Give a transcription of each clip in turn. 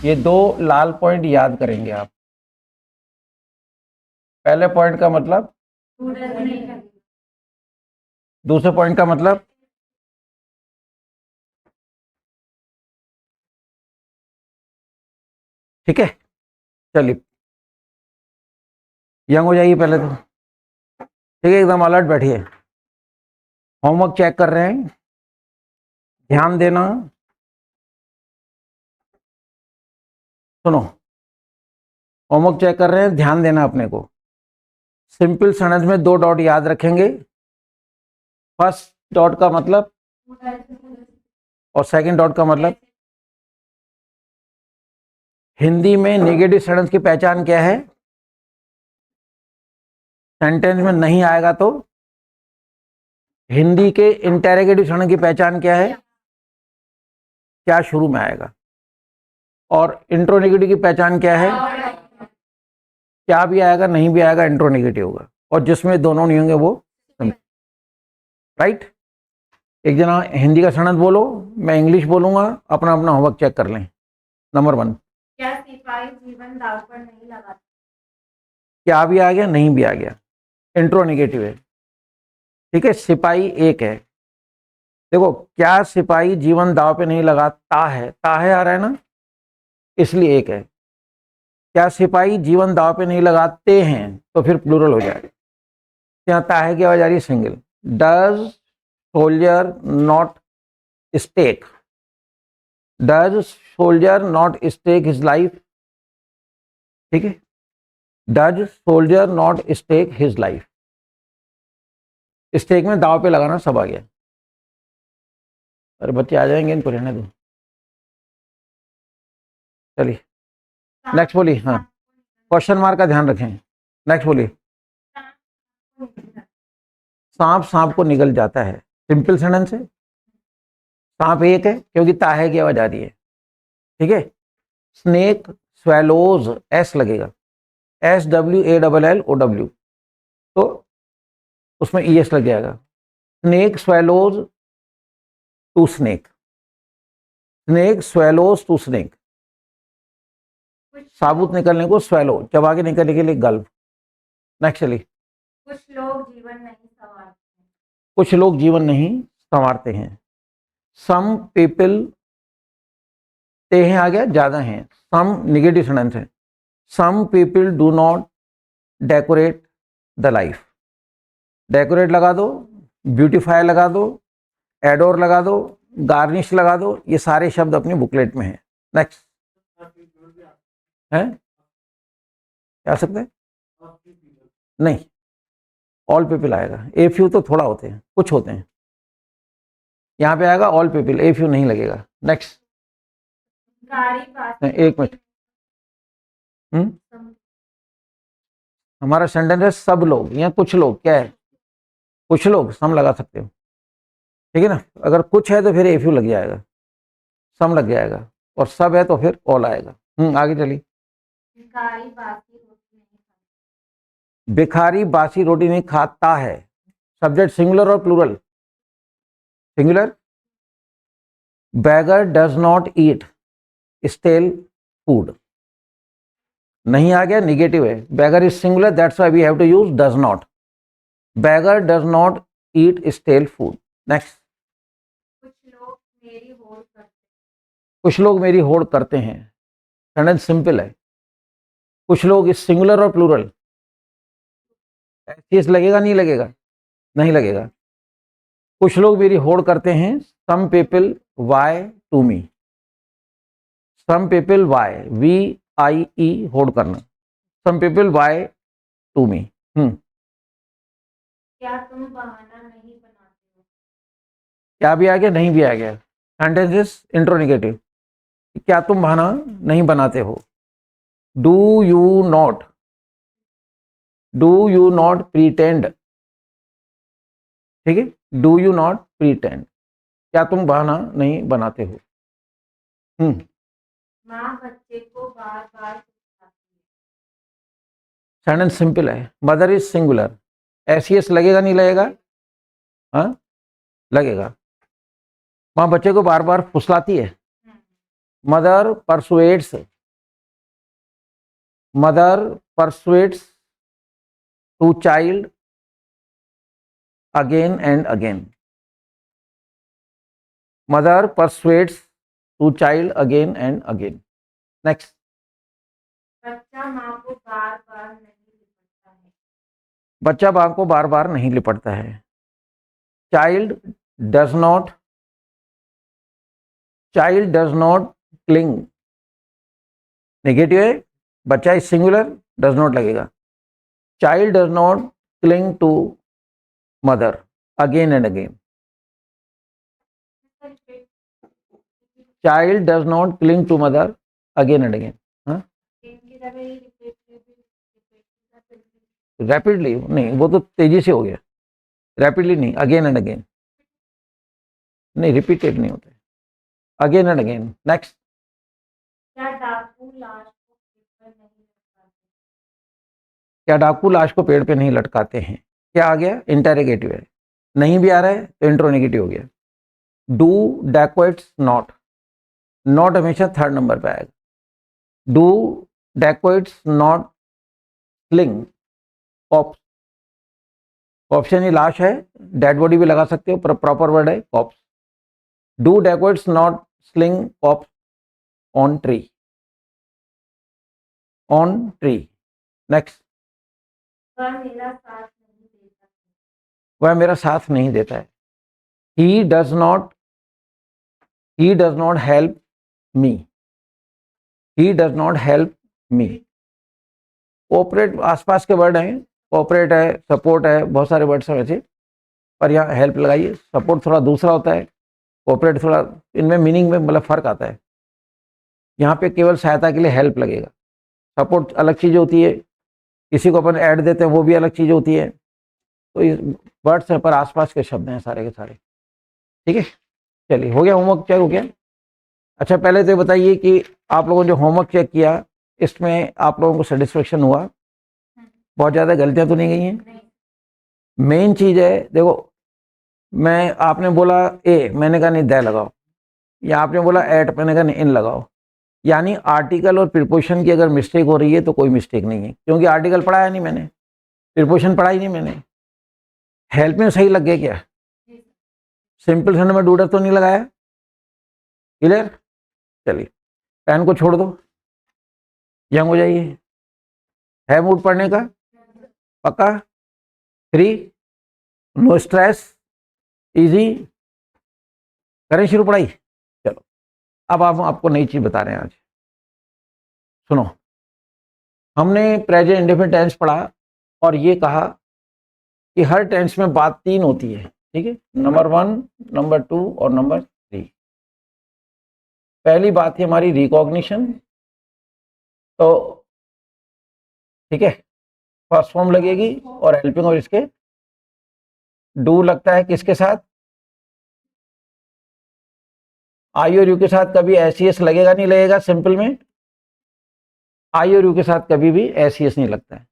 ये दो लाल पॉइंट याद करेंगे आप। पहले पॉइंट का मतलब, दूसरे पॉइंट का मतलब, ठीक है। चलिए यंग हो जाइए पहले तो, ठीक है, एकदम अलर्ट बैठिए। होमवर्क चेक कर रहे हैं, ध्यान देना। सुनो, होमवर्क चेक कर रहे हैं, ध्यान देना अपने को। सिंपल सेंटेंस में दो डॉट याद रखेंगे। फर्स्ट डॉट का मतलब और सेकंड डॉट का मतलब। हिंदी में नेगेटिव सेंटेंस की पहचान क्या है? सेंटेंस में नहीं आएगा तो हिंदी के इंटेरोगेटिव सेंटेंस की पहचान क्या है? क्या शुरू में आएगा। और इंट्रोनेगेटिव की पहचान क्या है? क्या भी आएगा नहीं भी आएगा इंट्रोनेगेटिव होगा, और जिसमें दोनों नहीं होंगे वो राइट। एक जना हिंदी का सेंटेंस बोलो, मैं इंग्लिश बोलूंगा, अपना अपना होमवर्क चेक कर लें। नंबर 1, क्या सिपाही जीवन दांव पर नहीं लगाते? क्या भी आ गया नहीं भी आ गया, इंट्रोनेगेटिव है, ठीक है। सिपाही एक है, देखो क्या सिपाही जीवन दांव पे नहीं लगाता है, ता है आ रहा है ना, इसलिए एक है। क्या सिपाही जीवन दांव पे नहीं लगाते हैं, तो फिर प्लूरल हो जाएगा। यहाँ ता है की आवाज आ रही है single. Does soldier not stake, does soldier not stake his life, ठीक है। Does soldier not stake his life, stake में दाव पे लगाना सब आ गया। अरे बच्चे आ जाएंगे, इनको रहने दो। चलिए नेक्स्ट बोलिए। हाँ, क्वेश्चन मार्क का ध्यान रखें। नेक्स्ट बोलिए। सांप सांप को निगल जाता है, सिंपल सेंटेंस है। सांप एक है क्योंकि ताहे की आवाज आ रही है, ठीक है। स्नेक स्वेलोज, एस लगेगा, SWALLOW, तो उसमें ES लग जाएगा। Snake swallows to snake, snake swallows to snake. साबुत निकलने को स्वेलो, चबा के निकलने के लिए गल्प। नेक्स्ट चलिए। कुछ लोग जीवन नहीं संवारते, कुछ लोग जीवन नहीं संवारते हैं। सम पीपल, ते हैं आ गया, ज्यादा हैं। सम निगेटिव सेंटेंस है। Some people do not decorate the life, decorate लगा दो, ब्यूटीफाई लगा दो, एडोर लगा दो, गार्निश लगा दो, ये सारे शब्द अपनी बुकलेट में है। नेक्स्ट है, क्या सकते हैं? नहीं, ऑल पीपल आएगा। ए फ्यू तो थोड़ा होते हैं, कुछ होते हैं, यहाँ पे आएगा ऑल पीपल, ए फ्यू नहीं लगेगा। नेक्स्ट, एक मिनट। हमारा सेंटेंस है सब लोग, यहाँ कुछ लोग, क्या है? कुछ लोग, सम लगा सकते हो, ठीक है ना। अगर कुछ है तो फिर ए फ्यू लग जाएगा, सम लग जाएगा, और सब है तो फिर ऑल आएगा। आगे चलिए। भिखारी बासी रोटी नहीं खाता है, सब्जेक्ट सिंगुलर और plural? Singular. Beggar does not eat stale food, नहीं आ गया, निगेटिव है। Beggar is singular, that's why we have to use does not. Beggar does not eat stale food. Next. कुछ लोग मेरी होड़ करते हैं, सेंटेंस सिंपल है। कुछ लोग इस सिंगुलर और प्लूरल? एस लगेगा नहीं लगेगा? नहीं लगेगा। कुछ लोग मेरी होड़ करते हैं, some people vie to me, some people vie, VIE होड़ करना, some people vie to me. क्या तुम बहाना नहीं बनाते हो? क्या भी आ गया नहीं भी आ गया, सेंटेंस इज इंट्रोनेगेटिव। क्या तुम बहाना नहीं बनाते हो? Do you not, do you not pretend, ठीक है। डू यू नॉट प्रीटेंड, क्या तुम बहाना नहीं बनाते हो? माँ बच्चे को बार बार पूछती है, सेंटेंस सिंपल है। मदर इज सिंगुलर, SES लगेगा नहीं लगेगा? हाँ लगेगा। माँ बच्चे को बार बार फुसलाती है, mother persuades mother persuades to child again and again, mother persuades to child again and again. Next, बच्चा माँ को बार बार नहीं लिपटता है। बच्चा माँ को बार बार नहीं लिपटता है। Child does not, child does not cling, negative है, बच्चा इज सिंगुलर, डज नॉट लगेगा। Child does not cling to mother again and again, child does not cling to mother again and again. हाँ, इनकी जगह ही रिपीट रैपिडली नहीं, वो तो तेजी से हो गया, रैपिडली नहीं, अगेन एंड अगेन नहीं, रिपीटेड नहीं होते, अगेन एंड अगेन। नेक्स्ट, क्या डाकू लाश को पेड़ पर नहीं लटकाते? क्या डाकू लाश को पेड़ पे नहीं लटकाते हैं? क्या आ गया? इंटेरोगेटिव है, नहीं भी आ रहा है तो इंट्रोनेगेटिव हो गया। डू डैक्वेट्स नॉट, नॉट हमेशा थर्ड नंबर पे आएगा। Do dacoits not sling corpse, option ही लाश है, डेड बॉडी भी लगा सकते हो पर प्रॉपर वर्ड है corpse. Do dacoits not sling corpse on tree, on tree. Next, वह मेरा साथ नहीं देता है। वह मेरा साथ नहीं देता है। He does not, he does not help me, he does not help me. Cooperate आसपास के वर्ड हैं, कोऑपरेट है, सपोर्ट है, बहुत सारे वर्ड्स हैं वैसे, पर यहाँ हेल्प लगाइए। सपोर्ट थोड़ा दूसरा होता है, कोऑपरेट थोड़ा, इनमें मीनिंग में मतलब फर्क आता है। यहाँ पे केवल सहायता के लिए हेल्प लगेगा, सपोर्ट अलग चीज़ होती है, किसी को अपन ऐड देते हैं वो भी अलग चीज़ होती है। तो इस वर्ड्स हैं पर आसपास के शब्द हैं सारे के सारे। ठीक है, चलिए हो गया, होमवर्क चेक हो गया। अच्छा, पहले तो ये बताइए कि आप लोगों ने जो होमवर्क चेक किया इसमें आप लोगों को सेटिस्फेक्शन हुआ? बहुत ज़्यादा गलतियाँ तो नहीं गई हैं? नहीं, मेन चीज़ है, देखो मैं, आपने बोला ए, मैंने कहा नहीं द लगाओ, या आपने बोला एट, मैंने कहा नहीं इन लगाओ। यानी आर्टिकल और प्रीपोजिशन की अगर मिस्टेक हो रही है तो कोई मिस्टेक नहीं है, क्योंकि आर्टिकल पढ़ाया नहीं मैंने, प्रीपोजिशन पढ़ाई नहीं मैंने। हेल्प में सही लग गया क्या? सिंपल सेंटेंस में डूडर तो नहीं लगाया? क्लियर? चलिए पेन को छोड़ दो, यंग हो जाइए। है मूड पढ़ने का? पक्का? फ्री? No stress? इजी? करें शुरू पढ़ाई? चलो, अब आप आपको नई चीज बता रहे हैं आज, सुनो। हमने प्रेजेंट इंडेफिनिट टेंस पढ़ा और ये कहा कि हर टेंस में बात तीन होती है, ठीक है, नंबर 1, नंबर 2 और नंबर 3। पहली बात थी हमारी रिकॉग्निशन, तो ठीक है, फर्स्ट फॉर्म लगेगी और हेल्पिंग, और इसके डू लगता है किसके साथ? आई और यू के साथ कभी एस लगेगा नहीं लगेगा? सिंपल में आई और यू के साथ कभी भी एस नहीं लगता है।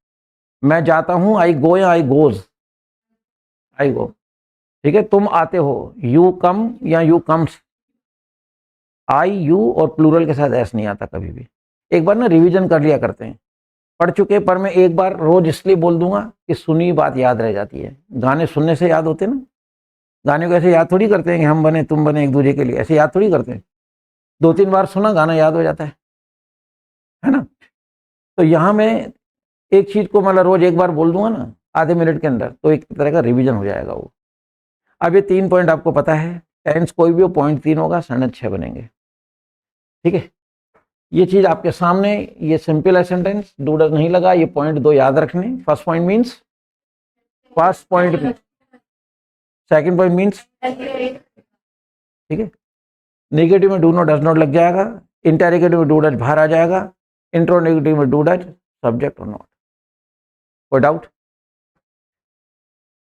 मैं जाता हूं, आई गो, या आई गोज, आई गो। ठीक है, तुम आते हो, यू कम या यू कम्स। आई यू और प्लूरल के साथ एस नहीं आता कभी भी। एक बार ना रिवीजन कर लिया करते हैं, पढ़ चुके, पर मैं एक बार रोज इसलिए बोल दूंगा कि सुनी बात याद रह जाती है। गाने सुनने से याद होते ना, गाने को ऐसे याद थोड़ी करते हैं कि हम बने तुम बने एक दूसरे के लिए, ऐसे याद थोड़ी करते हैं। 2-3 बार सुना गाना याद हो जाता है ना? तो यहाँ मैं एक चीज को मतलब रोज एक बार बोल दूंगा ना आधे मिनट के अंदर, तो एक तरह का रिवीजन हो जाएगा वो। अब ये 3 पॉइंट आपको पता है, टेंस कोई भी हो पॉइंट 3 होगा, सेंटेंस 6 बनेंगे। ठीक है, ये चीज आपके सामने, ये सिंपल है सेंटेंस, डूडर नहीं लगा, ये पॉइंट 2 याद रखने। First point means first point, second point means, ठीक है, नेगेटिव में डू नॉट डज नॉट लग जाएगा, इंटेरोगेटिव में डू डज बाहर आ जाएगा, इंट्रोनेगेटिव में डू डज सब्जेक्ट और नॉट। कोई डाउट?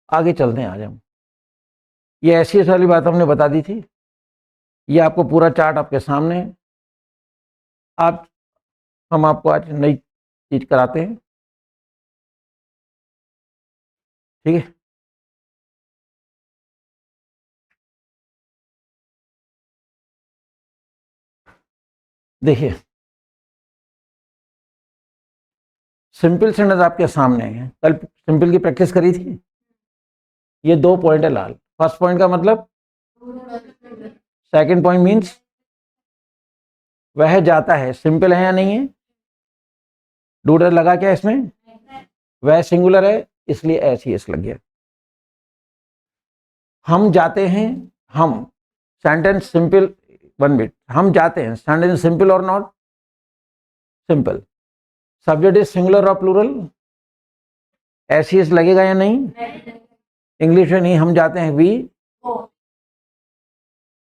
आगे चलते हैं आज हम। ये ऐसी वाली बात हमने बता दी थी, ये आपको पूरा चार्ट आपके सामने है। आप, हम आपको आज नई चीज कराते हैं, ठीक है। देखिए, सिंपल सेंटेंस आपके सामने है, कल सिंपल की प्रैक्टिस करी थी। ये 2 पॉइंट है लाल। फर्स्ट पॉइंट का मतलब, सेकंड पॉइंट मींस वह जाता है, सिंपल है या नहीं है? डूडर लगा क्या इसमें? वह सिंगुलर है, इसलिए ऐसी एस लग गया। हम जाते हैं, हम सेंटेंस सिंपल, 1 मिनट, हम जाते हैं सेंटेंस सिंपल और not simple. Subject is singular और प्लूरल, ऐसी एस लगेगा या नहीं? इंग्लिश में नहीं, हम जाते हैं वी,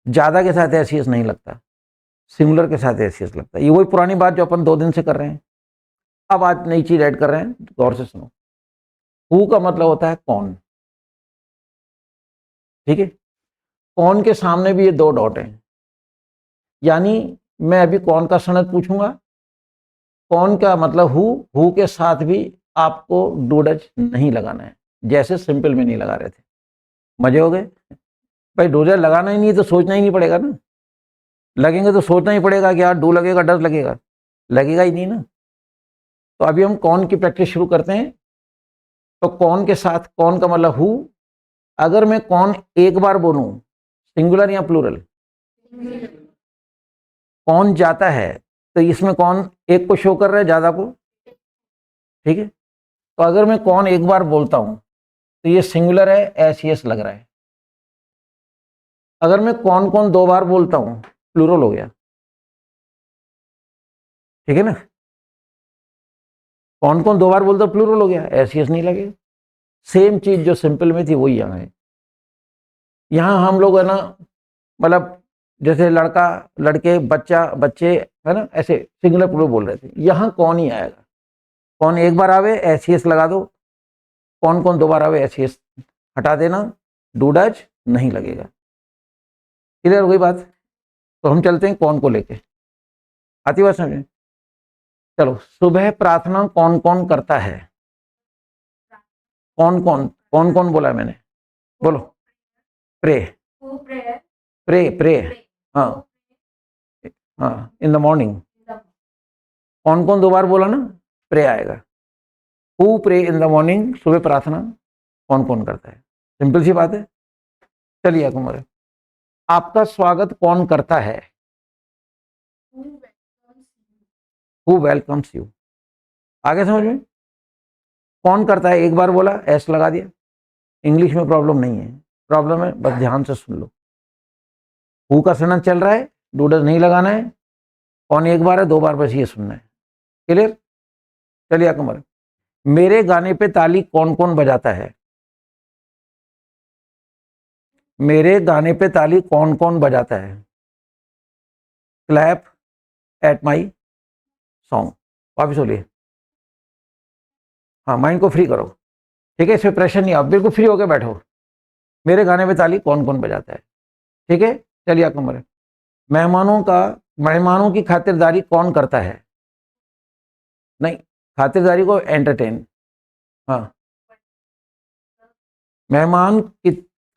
ज्यादा के साथ ऐसी एस नहीं लगता, सिंगुलर के साथ ऐसी एस लगता है। ये वही पुरानी बात जो अपन 2 दिन से कर रहे हैं। अब आज नई चीज ऐड कर रहे हैं, गौर से सुनो। हु का मतलब होता है कौन, ठीक है? कौन के सामने भी ये 2 डॉट हैं, यानी मैं अभी कौन का सनद पूछूंगा, कौन का मतलब हु के साथ भी आपको डूडज नहीं लगाना है, जैसे सिंपल में नहीं लगा रहे थे। मजे हो गए भाई? डूडज लगाना ही नहीं तो सोचना ही नहीं पड़ेगा ना, लगेंगे तो सोचना ही पड़ेगा कि यार डू लगेगा, डज लगेगा, लगेगा ही नहीं ना। तो अभी हम कौन की प्रैक्टिस शुरू करते हैं। तो कौन के साथ, कौन का मतलब हु, अगर मैं कौन एक बार बोलूं, सिंगुलर या प्लूरल? कौन जाता है, तो इसमें कौन एक को शो कर रहा है, ज्यादा को, ठीक है? तो अगर मैं कौन एक बार बोलता हूं तो ये सिंगुलर है, एस एस लग रहा है। अगर मैं कौन कौन 2 बार बोलता हूं, प्लूरल हो गया, ठीक है ना? कौन कौन 2 बार बोलता हूं, प्लूरल हो गया, एस एस नहीं लगेगा। सेम चीज जो सिंपल में थी वही यहां है। यहां हम लोग है ना, मतलब जैसे लड़का, लड़के, बच्चा, बच्चे, है ना, ऐसे सिंगुलर प्लूरल बोल रहे थे। यहां कौन ही आएगा, कौन एक बार आवे एस एस लगा दो, कौन कौन 2 बार आवे एस एस हटा देना, डूडज नहीं लगेगा। क्लियर हो गई बात? तो हम चलते हैं कौन को लेके, आती बात समझ में? चलो, सुबह प्रार्थना कौन कौन करता है? कौन कौन, कौन कौन बोला मैंने, बोलो। प्रे, प्रे, प्रे, हाँ हाँ, इन द मॉर्निंग। कौन कौन 2 बार बोला ना, प्रे आएगा। Who pray in the morning, सुबह प्रार्थना कौन कौन करता है, सिंपल सी बात है। चलिए कुमार, आपका स्वागत कौन करता है? Who welcomes you. आगे समझ में? कौन करता है, एक बार बोला एस लगा दिया। इंग्लिश में प्रॉब्लम नहीं है, प्रॉब्लम है बस ध्यान से सुन लो। हु का सेंटेंस चल रहा है, डूडज नहीं लगाना है, कौन एक बार है, 2 बार बस ये सुनना है। क्लियर? चलिए कुमार, मेरे गाने पे ताली कौन कौन बजाता है? मेरे गाने पे ताली कौन कौन बजाता है? Clap at my song. वापिस बोलिए। हाँ, माइंड को फ्री करो, ठीक है? इसमें प्रेशर नहीं, आप बिल्कुल फ्री होकर बैठो। मेरे गाने पे ताली कौन कौन बजाता है, ठीक है? चलिए आपको मरे, मेहमानों की खातिरदारी कौन करता है? नहीं, खातिरदारी को एंटरटेन, हाँ, मेहमान की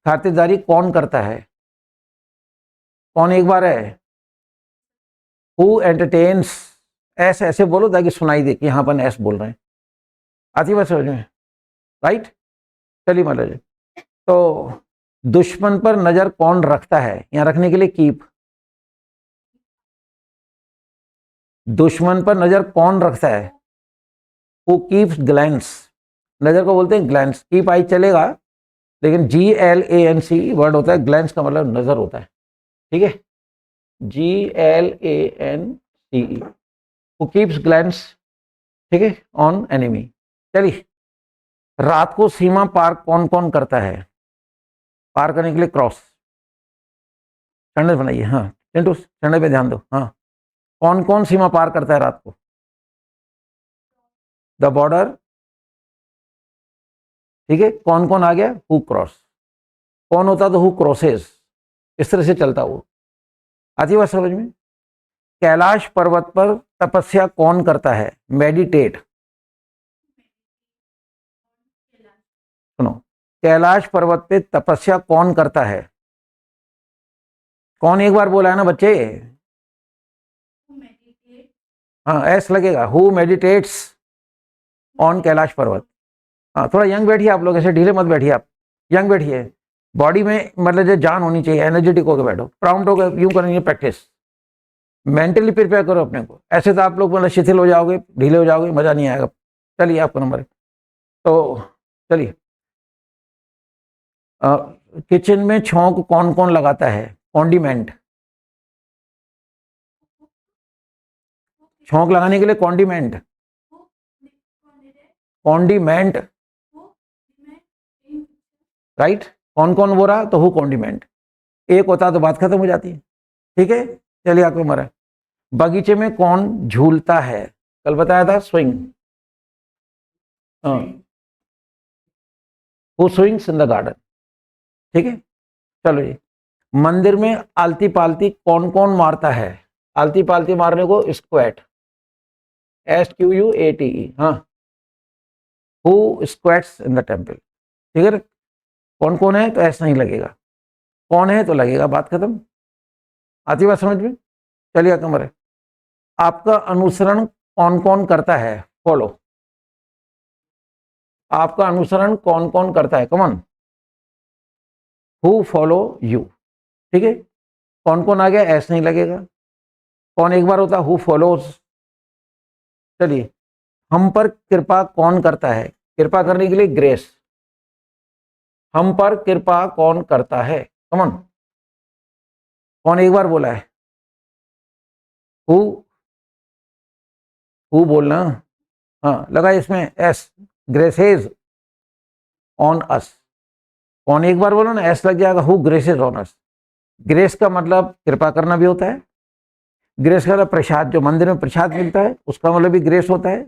खातिरदारी कौन करता है? कौन एक बार है, हु एंटरटेन्स। ऐसे ऐसे बोलो ताकि सुनाई दे कि यहाँ पर एस बोल रहे हैं। आती बात समझ में? राइट? चलिए मान लीजिए, तो दुश्मन पर नजर कौन रखता है? यहाँ रखने के लिए कीप। दुश्मन पर नजर कौन रखता है? Who keeps glance. नजर को बोलते हैं ग्लैंस। कीप आई चलेगा, लेकिन GLANC वर्ड होता है, ग्लैंस का मतलब नजर होता है, ठीक है? GLANCE, हु कीप्स ग्लैंस, ठीक है, ऑन एनिमी। चलिए, रात को सीमा पार कौन कौन करता है? पार करने के लिए क्रॉस, सेंटेंस बनाइए। हाँ चिंटू, सेंटेंस पे ध्यान दो। हाँ, कौन कौन सीमा पार करता है रात को? द बॉर्डर, ठीक है? कौन कौन आ गया? Who cross. कौन होता तो हु क्रॉसेस, इस तरह से चलता वो। आती बात समझ में? कैलाश पर्वत पर तपस्या कौन करता है? मेडिटेट। सुनो, कैलाश पर्वत पे तपस्या कौन करता है? कौन एक बार बोला है ना बच्चे? हाँ, एस लगेगा। हु मेडिटेट्स ऑन कैलाश पर्वत। हाँ, थोड़ा यंग बैठिए आप लोग, ऐसे ढीले मत बैठिए, आप यंग बैठिए, बॉडी में मतलब जो जान होनी चाहिए, एनर्जेटिक होकर बैठो, प्राउंड होकर यूं करेंगे प्रैक्टिस, मेंटली प्रिपेयर करो अपने को। ऐसे तो आप लोग मतलब शिथिल हो जाओगे, ढीले हो जाओगे, मजा नहीं आएगा। चलिए आपका नंबर है। तो चलिए, किचन में छौंक कौन कौन लगाता है? कॉन्डिमेंट, छौंक लगाने के लिए कॉन्डिमेंट, कॉन्डिमेंट, राइट। कौन कौन बोल रहा? तो हु कॉन्डिमेंट, एक होता तो बात खत्म हो जाती है। ठीक है, चलिए आपको नंबर है। बगीचे में कौन झूलता है? कल बताया था swing, who swings in the garden. ठीक है, चलो जी। मंदिर में आलती पालती कौन कौन मारता है? आलती पालती मारने को स्क्वैट, SQUATE, हाँ, who squats in the temple. ठीक है, कौन कौन है तो ऐसा नहीं लगेगा, कौन है तो लगेगा, बात खत्म। आती बात समझ में? चलिए कमर है। आपका अनुसरण कौन कौन करता है? फॉलो, आपका अनुसरण कौन कौन करता है? कमन, हु फॉलो यू। ठीक है, कौन कौन आ गया, ऐसा नहीं लगेगा, कौन एक बार होता, हु फॉलोज। चलिए, हम पर कृपा कौन करता है? कृपा करने के लिए ग्रेस, हम पर कृपा कौन करता है? कमन, कौन एक बार बोला है? हु बोलना, हाँ लगा इसमें एस, ग्रेसेज ऑन अस। कौन एक बार बोला ना, एस लग जाएगा, हु ग्रेसेज ऑन अस। ग्रेस का मतलब कृपा करना भी होता है, ग्रेस का मतलब प्रसाद, जो मंदिर में प्रसाद मिलता है उसका मतलब भी ग्रेस होता है।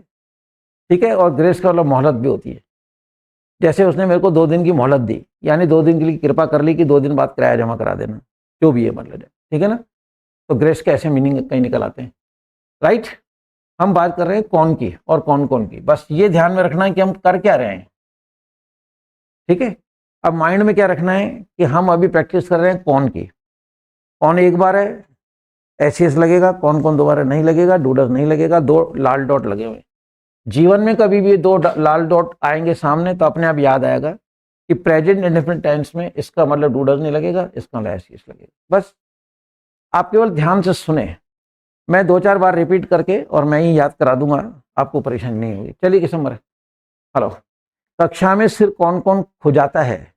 ठीक है, और ग्रेस का मतलब मोहलत भी होती है। जैसे उसने मेरे को 2 दिन की मोहलत दी, यानी 2 दिन के लिए कृपा कर ली कि 2 दिन बाद किराया जमा करा देना, जो भी है मतलब। ठीक है ना, तो ग्रेस के ऐसे मीनिंग कहीं निकल आते हैं, राइट। हम बात कर रहे हैं कौन की और कौन कौन की, बस ये ध्यान में रखना है कि हम कर क्या रहे हैं। ठीक है, अब माइंड में क्या रखना है कि हम अभी प्रैक्टिस कर रहे हैं कौन की। कौन एक बार है, एस लगेगा, कौन कौन दोबारा नहीं लगेगा, डूडस नहीं लगेगा, 2 लाल डॉट लगे हुए। जीवन में कभी भी 2 लाल डॉट आएंगे सामने तो अपने आप याद आएगा कि प्रेजेंट इंडेफिनिट टेंस में इसका मतलब डूडस नहीं लगेगा, इसका मतलब एस लगेगा। बस आप केवल ध्यान से सुने, मैं 2-4 बार रिपीट करके और मैं ही याद करा दूंगा, आपको परेशानी नहीं होगी। चलिए किस नंबर है? हेलो, कक्षा में सिर कौन कौन खुजाता है?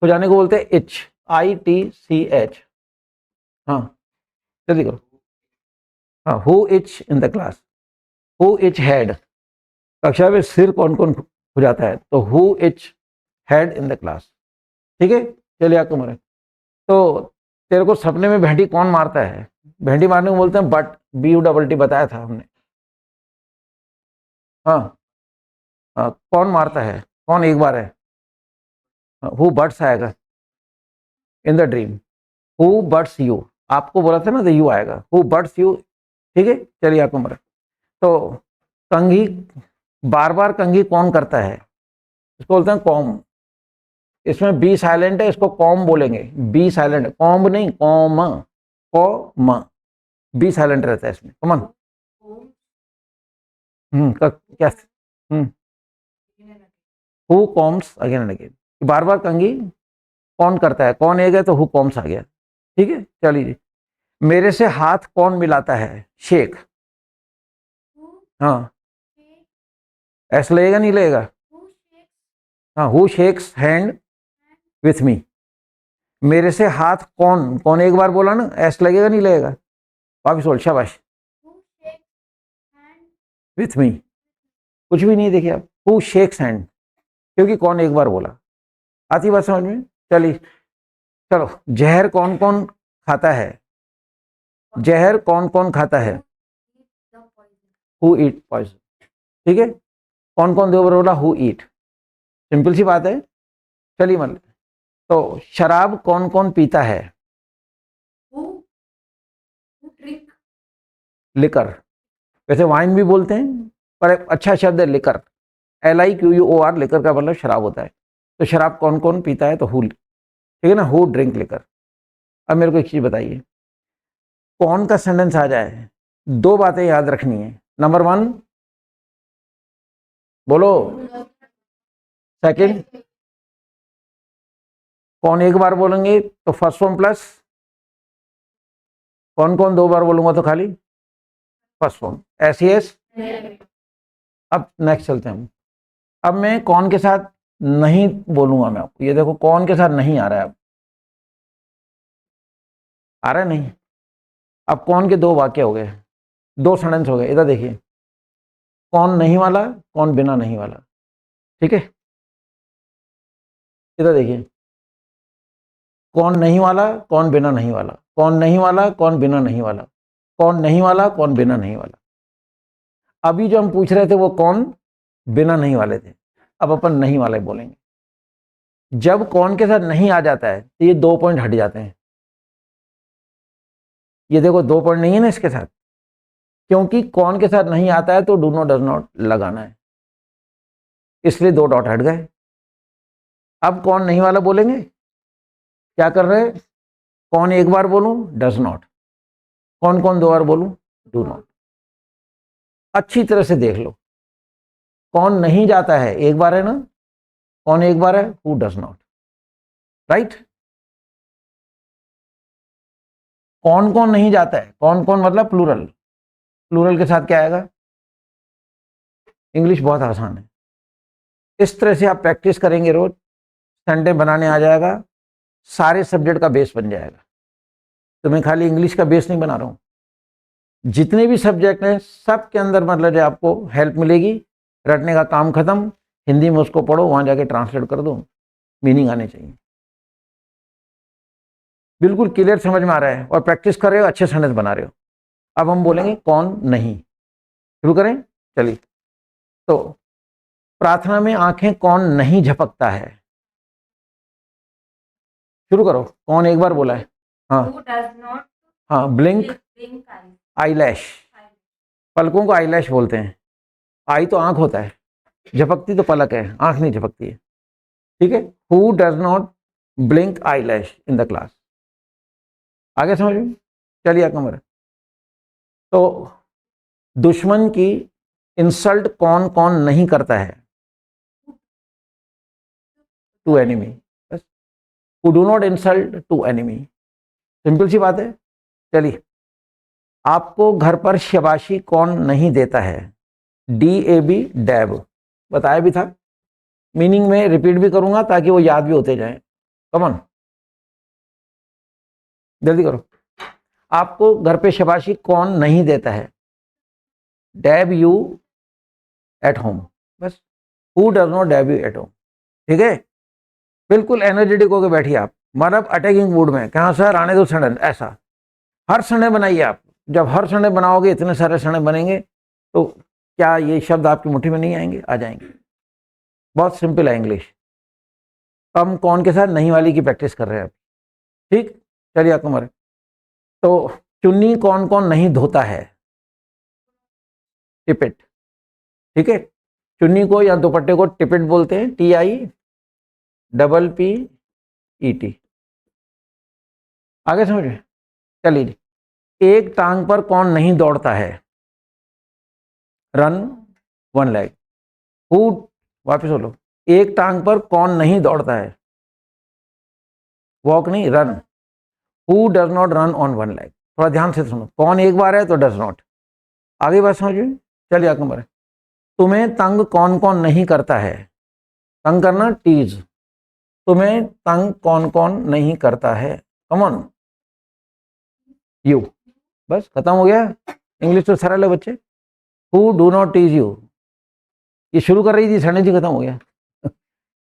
खुजाने को बोलते हैं ITCH। हाँ, जल्दी करो। हाँ, who etch in the class, who etch head. कक्षा में सिर कौन कौन खुजाता है? तो who etch head in the class. ठीक है, चलिए आपको मरे। तो तेरे को सपने में भेंडी कौन मारता है? भेंडी मारने को बोलते हैं बट, BUTT बताया था हमने। हाँ, कौन मारता है, कौन एक बार है? हु बट्स आएगा in the dream, who butts you, आपको बोला था ना तो यू आएगा, हु बट्स यू। ठीक है, चलिए आपको मरे। तो कंघी, बार बार कंघी कौन करता है? इसको बोलते हैं कॉम, इसमें बी साइलेंट है, इसको कॉम बोलेंगे, बी साइलेंट, कॉम्ब नहीं, कॉम, कॉम, बी साइलेंट रहता है इसमें। कमन, क्या, who combs again and again, बार बार कंघी कौन करता है, कौन एक है तो हु कॉम्स आ गया। ठीक है, चलिए। मेरे से हाथ कौन मिलाता है? शेक, हाँ, ऐसा लगेगा नहीं लगेगा? हाँ, who shakes hand with me. मेरे से हाथ कौन, कौन एक बार बोला ना, ऐसा लगेगा नहीं लगेगा? वापिस बोल, शाबाश, विथ मी, कुछ भी नहीं, देखिए आप, हु शेक्स हैंड, क्योंकि कौन एक बार बोला। आती बात समझ में? चलिए, चलो, जहर कौन कौन खाता है? जहर कौन कौन खाता है? Who eat poison. ठीक है, कौन कौन दो बार बोला? हु ईट, सिंपल सी बात है। चलिए मतलब, तो शराब कौन कौन पीता है? लिकर, वैसे वाइन भी बोलते हैं पर एक अच्छा शब्द है लिकर, LIQUOR, लिकर का मतलब शराब होता है। तो शराब कौन कौन पीता है? तो हु, ठीक है ना, हु ड्रिंक लिकर। अब मेरे को एक चीज बताइए, कौन का सेंटेंस आ जाए, 2 बातें याद रखनी है। नंबर 1, बोलो। सेकंड, कौन एक बार बोलेंगे तो फर्स्ट फॉर्म प्लस, कौन कौन दो बार बोलूंगा तो खाली फर्स्ट फॉर्म, ऐसी एस। अब नेक्स्ट चलते हैं हम। अब मैं कौन के साथ नहीं बोलूंगा मैं आपको, ये देखो कौन के साथ नहीं आ रहा है, अब आ रहा है नहीं। अब कौन के दो वाक्य हो गए, दो सेंटेंस हो गए, इधर देखिए, कौन नहीं वाला, कौन बिना नहीं वाला, ठीक है। इधर देखिए, कौन नहीं वाला, कौन बिना नहीं वाला, कौन नहीं वाला, कौन बिना नहीं वाला, कौन नहीं वाला, कौन बिना नहीं वाला। अभी जो हम पूछ रहे थे वो कौन बिना नहीं वाले थे, अब अपन नहीं वाले बोलेंगे। जब कौन के साथ नहीं आ जाता है तो ये 2 पॉइंट हट जाते हैं। ये देखो 2 पॉइंट नहीं है ना इसके साथ, क्योंकि कौन के साथ नहीं आता है तो डू नॉट डज नॉट लगाना है, इसलिए 2 डॉट हट गए। अब कौन नहीं वाला बोलेंगे, क्या कर रहे हैं, कौन एक बार बोलूं डज नॉट, कौन कौन 2 बार बोलूं डू नॉट। अच्छी तरह से देख लो, कौन नहीं जाता है एक बार है ना, कौन एक बार है हु डज नॉट, राइट। कौन कौन नहीं जाता है, कौन कौन मतलब प्लूरल, प्लूरल के साथ क्या आएगा, इंग्लिश बहुत आसान है। इस तरह से आप प्रैक्टिस करेंगे रोज, संडे बनाने आ जाएगा, सारे सब्जेक्ट का बेस बन जाएगा। तो मैं खाली इंग्लिश का बेस नहीं बना रहा हूँ, जितने भी सब्जेक्ट हैं सब के अंदर मतलब जो आपको हेल्प मिलेगी। रटने का काम खत्म, हिंदी में उसको पढ़ो, वहां जाके ट्रांसलेट कर दो, मीनिंग आने चाहिए। बिल्कुल क्लियर समझ में आ रहा है, और प्रैक्टिस कर रहे हो, अच्छे सेंटेंस बना रहे हो। अब हम बोलेंगे कौन नहीं, शुरू करें, चलिए। तो प्रार्थना में आंखें कौन नहीं झपकता है, शुरू करो। कौन एक बार बोला है, हाँ Who does not हाँ, ब्लिंक blink eyes? आईलैश, पलकों को आईलैश बोलते हैं। आई तो आंख होता है, झपकती तो पलक है, आंख नहीं झपकती है, ठीक है। Who does not blink eyelash in the class, आगे समझ में, चलिए आगे मेरा। तो दुश्मन की इंसल्ट कौन कौन नहीं करता है, टू एनिमी, बस, who do not insult to enemy, simple सी बात है। चलिए, आपको घर पर शाबाशी कौन नहीं देता है, DAB डैब, बताया भी था, मीनिंग में रिपीट भी करूंगा ताकि वो याद भी होते जाए। कमन, जल्दी करो। आपको घर पे शाबाशी कौन नहीं देता है, डैब यू एट होम, बस, who does not dab you at home, ठीक है। बिल्कुल एनर्जेटिक होकर बैठिए आप, मतलब अटैकिंग मूड में, कहाँ सर आने दो संडे, ऐसा हर संडे बनाइए आप। जब हर संडे बनाओगे, इतने सारे संडे बनेंगे, तो क्या ये शब्द आपकी मुट्ठी में नहीं आएंगे, आ जाएंगे। बहुत सिंपल है इंग्लिश। हम कौन के साथ नहीं वाली की प्रैक्टिस कर रहे हैं, ठीक। चलिए आपको मरे। तो चुन्नी कौन कौन नहीं धोता है, टिपिट, ठीक है। चुन्नी को या दुपट्टे को टिपिट बोलते हैं, TIPPET, आगे समझे। चलिए, एक टांग पर कौन नहीं दौड़ता है, रन वन लेग, हु, वापस बोलो, एक टांग पर कौन नहीं दौड़ता है, वॉक नहीं, run, who does not run on one leg. थोड़ा ध्यान से सुनो, कौन एक बार है तो डज नॉट, आगे बात समझिए। चलिए आगे नंबर, तुम्हें तंग कौन कौन नहीं करता है, तंग करना टीज, तुम्हें तंग कौन कौन नहीं करता है, कमॉन, यू, बस खत्म हो गया। इंग्लिश तो सरल है बच्चे, who do not tease you, ये शुरू कर रही थी सड़ने जी, खत्म हो गया।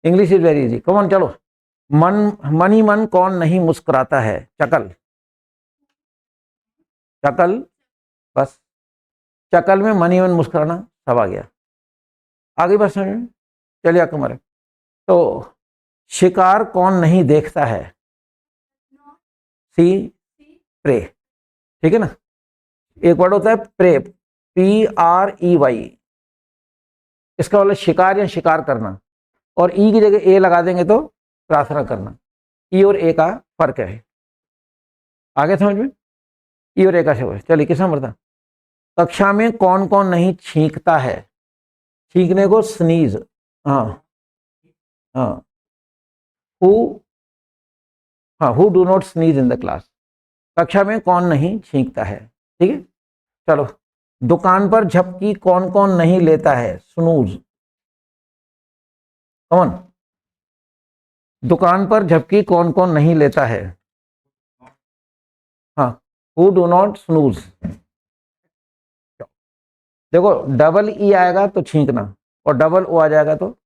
English is very easy, come on चलो। मन ही मन कौन नहीं मुस्कुराता है, चकल, चकल, बस, चकल में मन ही मन मुस्कुराना, सब आ गया। आगे बस समझ में, चलिए आपको मरे। तो शिकार कौन नहीं देखता है, सी, प्रे, ठीक है ना। एक वर्ड होता है प्रे, PREY, इसका मतलब शिकार या शिकार करना, और ई की जगह ए लगा देंगे तो प्रार्थना करना। ई और ए का फर्क है, आगे समझ में, ई और ए का शब्द। चलिए किसमें बढ़ता, कक्षा में कौन कौन नहीं छींकता है, छींकने को स्नीज, हाँ हाँ, हु, हाँ, who do not sneeze in the class, कक्षा में कौन नहीं छींकता है, ठीक है। चलो, दुकान पर झपकी कौन कौन नहीं लेता है, स्नूज, कौन, दुकान पर झपकी कौन कौन नहीं लेता है, हाँ, हु डू नॉट स्नूज। देखो डबल ई आएगा तो छींकना, और डबल ओ आ जाएगा तो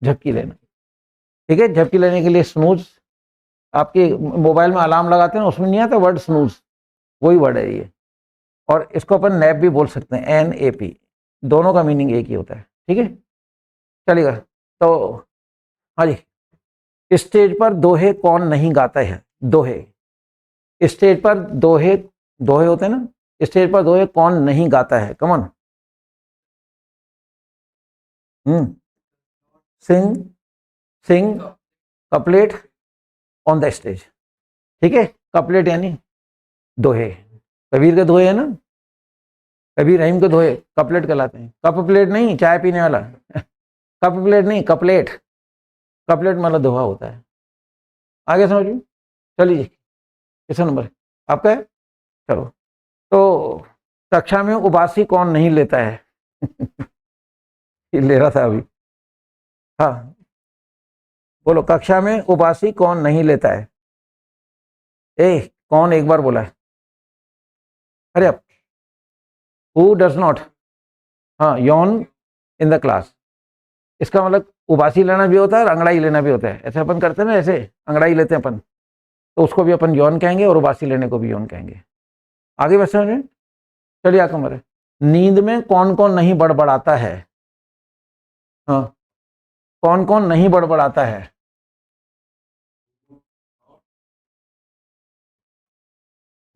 झपकी लेना, ठीक है। झपकी लेने के लिए स्नूज, आपके मोबाइल में अलार्म लगाते हैं ना, उसमें नहीं आता वर्ड स्नूज, वही वर्ड है ये। और इसको अपन नैप भी बोल सकते हैं, NAP, दोनों का मीनिंग एक ही होता है, ठीक है, चलेगा। तो हाँ जी, स्टेज पर दोहे कौन नहीं गाता है, दोहे, स्टेज पर दोहे, दोहे होते हैं ना, स्टेज पर दोहे कौन नहीं गाता है, कमन, सिंग, सिंग कपलेट ऑन द स्टेज, ठीक है। कपलेट यानी दोहे, कबीर के दोहे है ना, कबीर रहीम के दोहे कपलेट कहलाते हैं। कप प्लेट नहीं, चाय पीने वाला कप प्लेट नहीं, कपलेट, कपलेट मतलब दोहा होता है। आगे समझिए, चलिए जी, किसका नंबर है आपका है, चलो। तो कक्षा में उबासी कौन नहीं लेता है ये ले रहा था अभी, हाँ बोलो, कक्षा में उबासी कौन नहीं लेता है, कौन एक बार बोला है, अरे अब, हु डज नॉट, हाँ, यौन इन द क्लास, इसका मतलब उबासी लेना भी होता है और अंगड़ाई लेना भी होता है, ऐसे अपन करते हैं ना, ऐसे अंगड़ाई लेते हैं अपन, तो उसको भी अपन यौन कहेंगे और उबासी लेने को भी यौन कहेंगे। आगे बस समझ में, चलिए आगे हमारे, नींद में कौन कौन नहीं बड़बड़ाता है, हाँ, कौन कौन नहीं बड़बड़ाता है,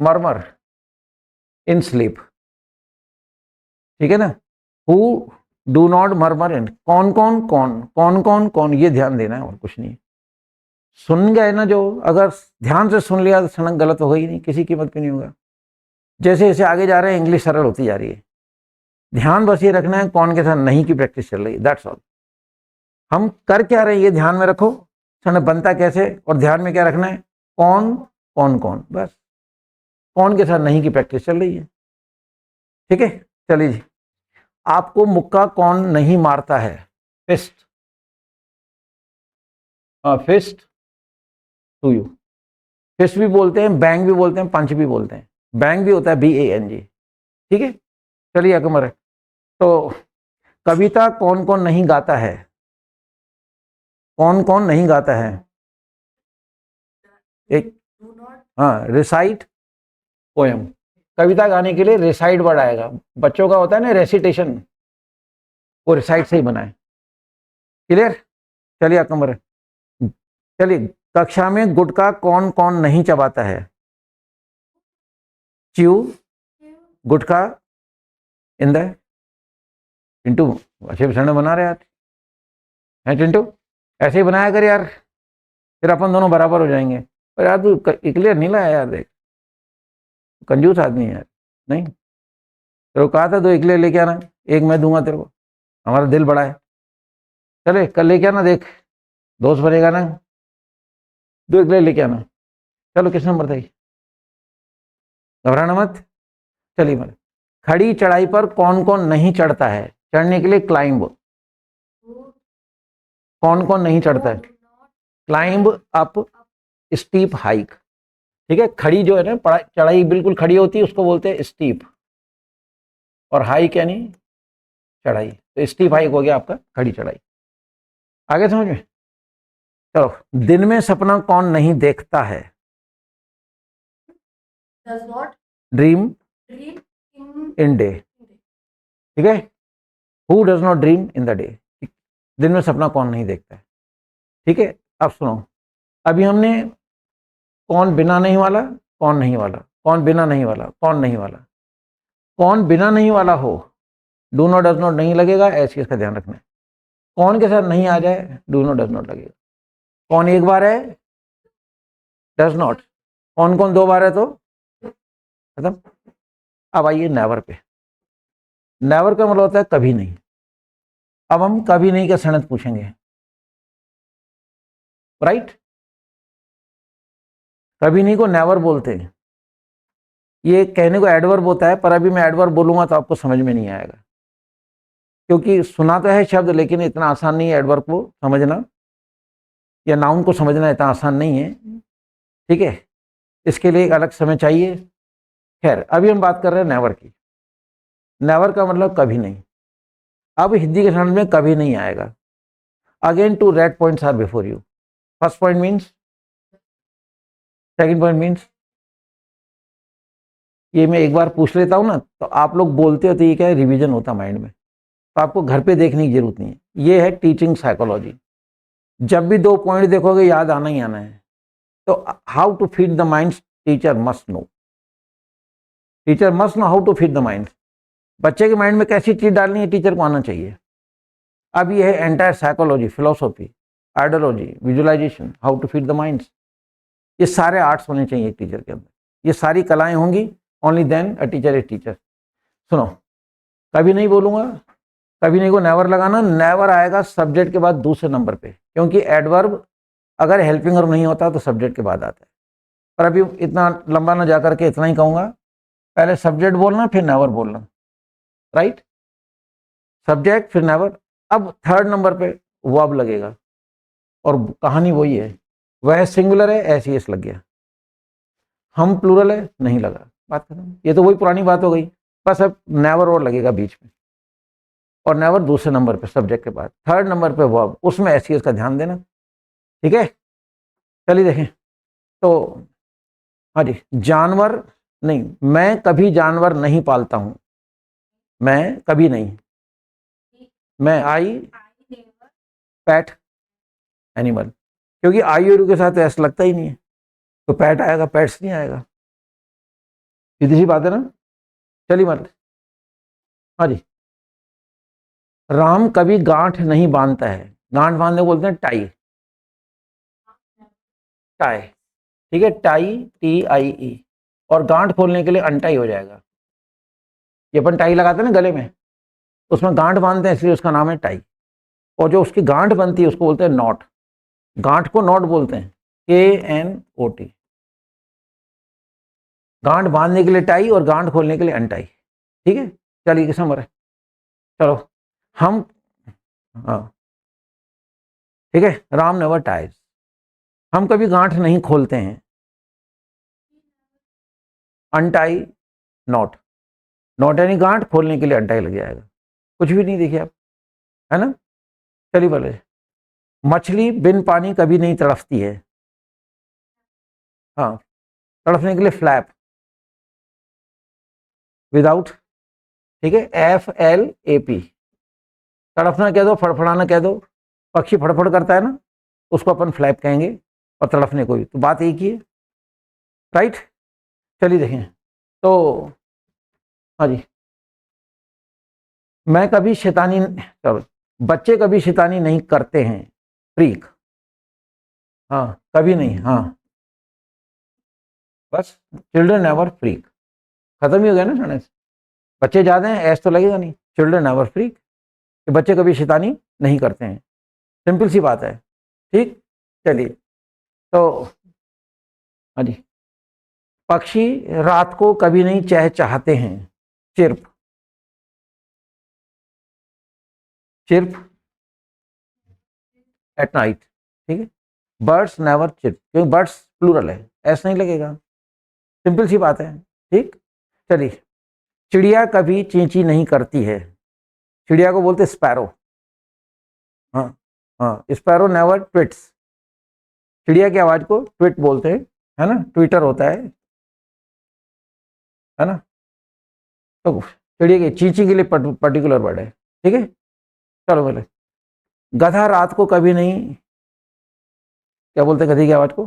मरमर इन स्लीप, ठीक है ना, हु डू नॉट मरमर इन, कौन कौन कौन कौन कौन कौन, ये ध्यान देना है और कुछ नहीं। सुन गए ना जो, अगर ध्यान से सुन लिया तो सनक गलत होगा ही नहीं, किसी कीमत पे नहीं होगा। जैसे जैसे आगे जा रहे हैं इंग्लिश सरल होती जा रही है, ध्यान बस ये रखना है कौन के साथ नहीं की प्रैक्टिस चल रही है, दैट्स ऑल। हम कर क्या रहे हैं ये ध्यान में रखो, सनक बनता कैसे, और ध्यान में क्या रखना है, कौन कौन कौन, बस कौन के साथ नहीं की प्रैक्टिस चल रही है, ठीक है। चलिए जी, आपको मुक्का कौन नहीं मारता है, फिस्ट, हाँ, फिस्ट टू यू, फिस्ट भी बोलते हैं, बैंग भी बोलते हैं, पंच भी बोलते हैं, बैंग भी होता है BANG, ठीक है। चलिए अकमर, तो कविता कौन कौन नहीं गाता है, कौन कौन नहीं गाता है, एक, हाँ, रिसाइट पोएम, कविता गाने के लिए रिसाइट वर्ड आएगा, बच्चों का होता है ना रेसिटेशन, वो रिसाइट से ही बना है, क्लियर। चलिए अकमर, चलिए, कक्षा में गुटखा कौन कौन नहीं चबाता है, chew gutkha in the, Chintu अच्छे प्रश्न बना रहे यार, हैं चिंटू, ऐसे ही बनाया कर यार, फिर अपन दोनों बराबर हो जाएंगे। पर यार तू क्लियर नहीं लाया यार, देख कंजूस आदमी है यार, नहीं तो कहा था 2 इकले लेके आना, एक मैं दूंगा तेरे को, हमारा दिल बड़ा है, चले कल लेके आना, देख दोस्त बनेगा ना, 2 इकले लेके आना। चलो किस नंबर था ये, घबराना मत, चलिए मत। खड़ी चढ़ाई पर कौन कौन नहीं चढ़ता है, चढ़ने के लिए क्लाइंब, कौन कौन नहीं चढ़ता है, क्लाइंब अप स्टीप हाइक, ठीक है। खड़ी जो है ना, चढ़ाई बिल्कुल खड़ी होती है उसको बोलते हैं स्टीप, और हाइक यानी चढ़ाई, तो स्टीप हाइक हो गया आपका खड़ी चढ़ाई। आगे समझ में, चलो, दिन में सपना कौन नहीं देखता है, ड्रीम इन डे, ठीक है, who does not dream in the day, दिन में सपना कौन नहीं देखता है, ठीक है। अब सुनो, अभी हमने कौन बिना नहीं वाला, कौन नहीं वाला, कौन बिना नहीं वाला, कौन नहीं वाला, कौन बिना नहीं वाला हो, डू नॉट डज नॉट नहीं लगेगा, ऐसी चीज का ध्यान रखना है। कौन के साथ नहीं आ जाए, डू नॉट डज नॉट लगेगा। कौन एक बार है, डज नॉट, कौन कौन 2 बार है तो खत्म। अब आइए नेवर पे, नेवर का मतलब होता है कभी नहीं, अब हम कभी नहीं का सनद पूछेंगे, राइट। कभी नहीं को नेवर बोलते हैं, ये कहने को एडवर्ब होता है, पर अभी मैं एडवर्ब बोलूंगा तो आपको समझ में नहीं आएगा, क्योंकि सुना तो है शब्द लेकिन इतना आसान नहीं है एडवर्ब को समझना या नाउन को समझना इतना आसान नहीं है, ठीक है। इसके लिए एक अलग समय चाहिए। खैर अभी हम बात कर रहे हैं नेवर की। नेवर का मतलब कभी नहीं। अब हिंदी के समझ में कभी नहीं आएगा। Again two red points are before you. First point means, second point means, ये मैं एक बार पूछ लेता हूं ना तो आप लोग बोलते हो तो ये क्या है, रिवीजन होता माइंड में, तो आपको घर पे देखने की जरूरत नहीं है। ये है टीचिंग साइकोलॉजी। जब भी 2 पॉइंट देखोगे याद आना ही आना है। तो how to feed the mind, teacher must know. Teacher must know how to feed the mind. बच्चे के माइंड में कैसी चीज डालनी है टीचर को आना चाहिए। अब ये है entire psychology, philosophy, ideology, visualisation, how to feed the minds. ये सारे आर्ट्स होने चाहिए एक टीचर के अंदर, ये सारी कलाएं होंगी, only then a teacher is teacher. सुनो, कभी नहीं बोलूंगा, कभी नहीं को नेवर लगाना। नेवर आएगा सब्जेक्ट के बाद दूसरे नंबर पे, क्योंकि एडवर्ब अगर हेल्पिंग वर्ब नहीं होता तो सब्जेक्ट के बाद आता है। पर अभी इतना लंबा ना जा करके इतना ही कहूंगा, पहले सब्जेक्ट बोलना फिर नेवर बोलना, राइट। सब्जेक्ट फिर नेवर। अब थर्ड नंबर पे वर्ब लगेगा, और कहानी वही है, वह सिंगुलर है ऐसी एस लग गया, हम प्लूरल है नहीं लगा, बात खत्म। ये तो वही पुरानी बात हो गई, बस अब नेवर और लगेगा बीच में, और नेवर दूसरे नंबर पे सब्जेक्ट के बाद, थर्ड नंबर पे वर्ब, उसमें एस का ध्यान देना, ठीक है। चलिए देखें तो, हाँ जी, जानवर नहीं, मैं कभी जानवर नहीं पालता हूं, मैं कभी नहीं, मैं आई I never पैट एनिमल, क्योंकि आई और यू के साथ एस लगता ही नहीं है, तो पैट आएगा, पैट्स नहीं आएगा, सीधी सी बात है ना। चलिए मत, हाँ जी, राम कभी गांठ नहीं बांधता है, गांठ बांधने को बोलते हैं टाई, टाई, ठीक है, टाई, TIE, और गांठ खोलने के लिए अनटाई हो जाएगा। ये अपन टाई लगाते हैं ना गले में, उसमें गांठ बांधते हैं इसलिए उसका नाम है टाई, और जो उसकी गांठ बनती है उसको बोलते हैं नॉट, गांठ को नॉट बोलते हैं, KNOT, गांठ बांधने के लिए टाई और गांठ खोलने के लिए अनटाई, ठीक है। चलिए किस नंबर है, चलो हम, हाँ ठीक है, राम नेवर टाइज, हम कभी गांठ नहीं खोलते हैं, अनटाई नॉट, नॉट यानी गांठ, खोलने के लिए अनटाई लग जाएगा, कुछ भी नहीं देखिए आप, है ना। चलिए बोले, मछली बिन पानी कभी नहीं तड़पती है, हाँ, तड़पने के लिए फ्लैप, विदाउट, ठीक है, FLAP, तड़पना कह दो, फड़फड़ाना कह दो, पक्षी फड़फड़ करता है ना, उसको अपन फ्लैप कहेंगे, और तड़पने को भी, तो बात एक ही है, राइट। चलिए देखें तो, हाँ जी, मैं कभी शैतानी, चलो, बच्चे कभी शैतानी नहीं करते हैं, फ्रीक, हाँ कभी नहीं, हाँ बस, चिल्ड्रन नेवर फ्रीक, खत्म ही हो गया ना सेंटेंस। बच्चे ज्यादा हैं ऐस तो लगेगा नहीं, चिल्ड्रन नेवर फ्रीक, कि बच्चे कभी शैतानी नहीं करते हैं, सिंपल सी बात है, ठीक। चलिए तो, हाँ जी, पक्षी रात को कभी नहीं चहचहाते हैं, चिर्प, चिर्प एट नाइट, ठीक है, बर्ड्स नेवर चिर्प, क्योंकि बर्ड्स प्लूरल है, ऐसा नहीं लगेगा, सिंपल सी बात है, ठीक। चलिए, चिड़िया कभी चींची नहीं करती है, चिड़िया को बोलते स्पैरो, हाँ हाँ, स्पैरो नेवर ट्विट्स, चिड़िया की आवाज को ट्विट बोलते हैं, है ना, ट्विटर होता है ना। तो चिड़िया की चींची के लिए पर्टिकुलर वर्ड है, ठीक है। चलो बोले, गधा रात को कभी नहीं, क्या बोलते हैं गधे की आवाज को,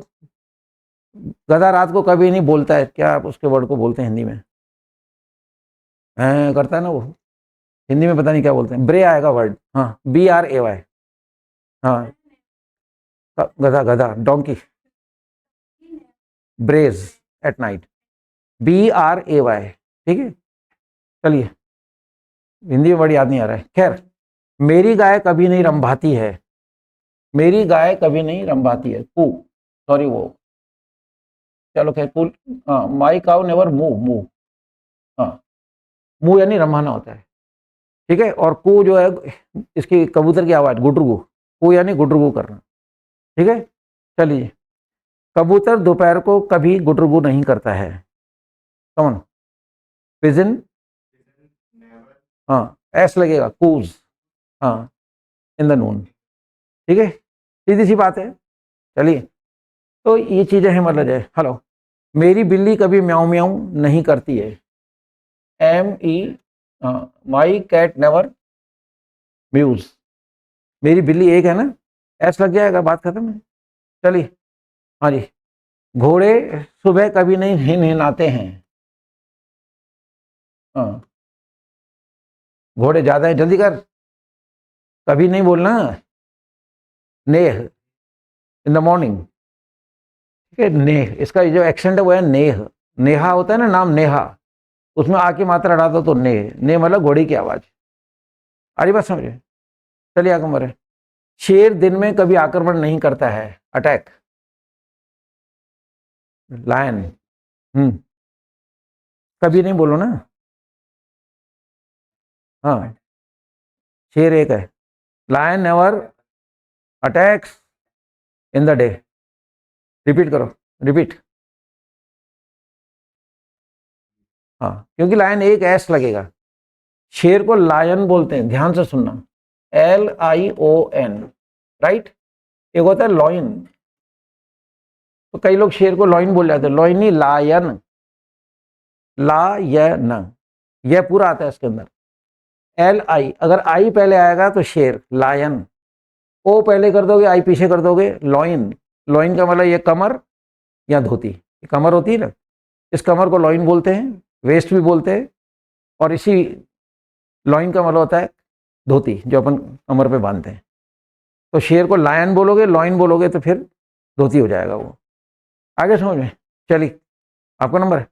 गधा रात को कभी नहीं बोलता है, क्या आप उसके वर्ड को बोलते हैं हिंदी में, करता है ना वो, हिंदी में पता नहीं क्या बोलते हैं, ब्रे आएगा वर्ड, हाँ BRAY, हाँ, गधा, गधा, डोंकी, ब्रेज एट नाइट, BRAY, ठीक है। चलिए, हिंदी में वर्ड याद नहीं आ रहा है, खैर मेरी गाय कभी नहीं रंभाती है, मेरी गाय कभी नहीं रंभाती है, कू, सॉरी वो, चलो खैर कूल, हाँ, माई काउ नेवर मूव, मूव, हाँ, मूव यानी रंभाना होता है, ठीक है। और कू जो है इसकी कबूतर की आवाज, गुटरगू, कू यानी गुटरगू करना, ठीक है। चलिए, कबूतर दोपहर को कभी गुटरगू नहीं करता है, कौन? पिजन, हाँ, एस लगेगा, कूज, हाँ, इन द नून, ठीक है, सीधी सी बात है। चलिए, तो ये चीजें हैं, मतलब है। हेलो, मेरी बिल्ली कभी म्याऊं म्याऊं नहीं करती है, M E, my cat never mews, मेरी बिल्ली एक है ना, एस लग जाएगा, बात खत्म है। चलिए, हाँ जी, घोड़े सुबह कभी नहीं हिनहिनाते हैं, हाँ, घोड़े ज्यादा है, जल्दी कर, कभी नहीं बोलना, नेह, इन द मॉर्निंग, ठीक है, नेह, इसका जो एक्सेंट है वो है नेह, नेहा होता है ना नाम, नेहा, उसमें आके मात्रा हटा दो तो नेह, नेह मतलब घोड़ी की आवाज। अरे बात समझे। चलिए आगे बढ़े। शेर दिन में कभी आक्रमण नहीं करता है, अटैक, लायन, कभी नहीं बोलो ना, हाँ, शेर एक है, lion never attacks in the day, repeat करो, रिपीट, हाँ, क्योंकि लायन एक एस लगेगा, शेर को लायन बोलते हैं, ध्यान से सुनना, LION, राइट। एक होता है लॉइन, तो कई लोग शेर को लॉइन बोल जाते हैं, लॉइन नहीं, लायन, लायन, यह पूरा आता है इसके अंदर, LI, अगर आई पहले आएगा तो शेर, लायन, ओ पहले कर दोगे, आई पीछे कर दोगे, लॉइन, लॉइन का मतलब ये कमर या धोती, ये कमर होती है ना, इस कमर को लॉइन बोलते हैं, वेस्ट भी बोलते हैं, और इसी लॉइन का मतलब होता है धोती जो अपन कमर पे बांधते हैं। तो शेर को लायन बोलोगे, लॉइन बोलोगे तो फिर धोती हो जाएगा वो। आगे समझ में। चलिए, आपका नंबर है,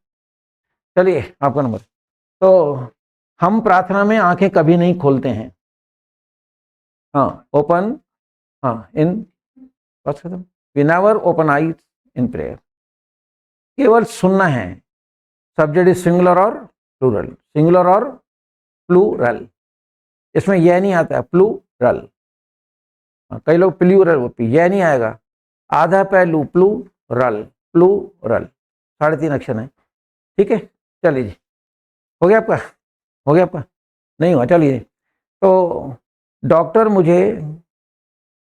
चलिए आपका नंबर। तो हम प्रार्थना में आंखें कभी नहीं खोलते हैं, हाँ, ओपन, हाँ, इन, बस खत्म, we never open eyes in prayer. केवल सुनना है, सब्जेक्ट इज सिंगुलर और प्लूरल, सिंगुलर और प्लूरल, इसमें यह नहीं आता है, प्लूरल, कई लोग प्लूरल, यह नहीं आएगा, आधा पहलू, प्लूरल, प्लूरल, 3.5 अक्षर है, ठीक है। चलिए जी, हो गया आपका, हो गया आपका, नहीं हुआ, चलिए। तो डॉक्टर मुझे,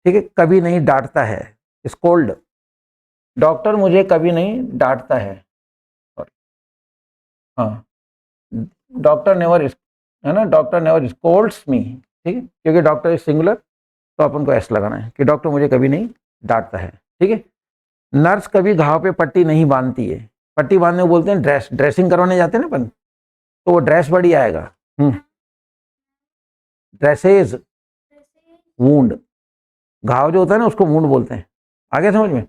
ठीक है, कभी नहीं डांटता है, स्कोल्ड, डॉक्टर मुझे कभी नहीं डांटता है, हाँ, डॉक्टर नेवर, है ना, डॉक्टर नेवर स्कोल्ड्स मी, ठीक है, क्योंकि डॉक्टर इज सिंगुलर, तो अपन को एस लगाना है कि डॉक्टर मुझे कभी नहीं डांटता है, ठीक है। नर्स कभी घाव पे पट्टी नहीं बांधती है, पट्टी बांधने को बोलते हैं ड्रेस, ड्रेसिंग करवाने जाते हैं ना अपन, तो वो ड्रेस बड़ी आएगा, ड्रेसेज, वूंड, घाव जो होता है ना उसको वूंड बोलते हैं, आगे समझ में,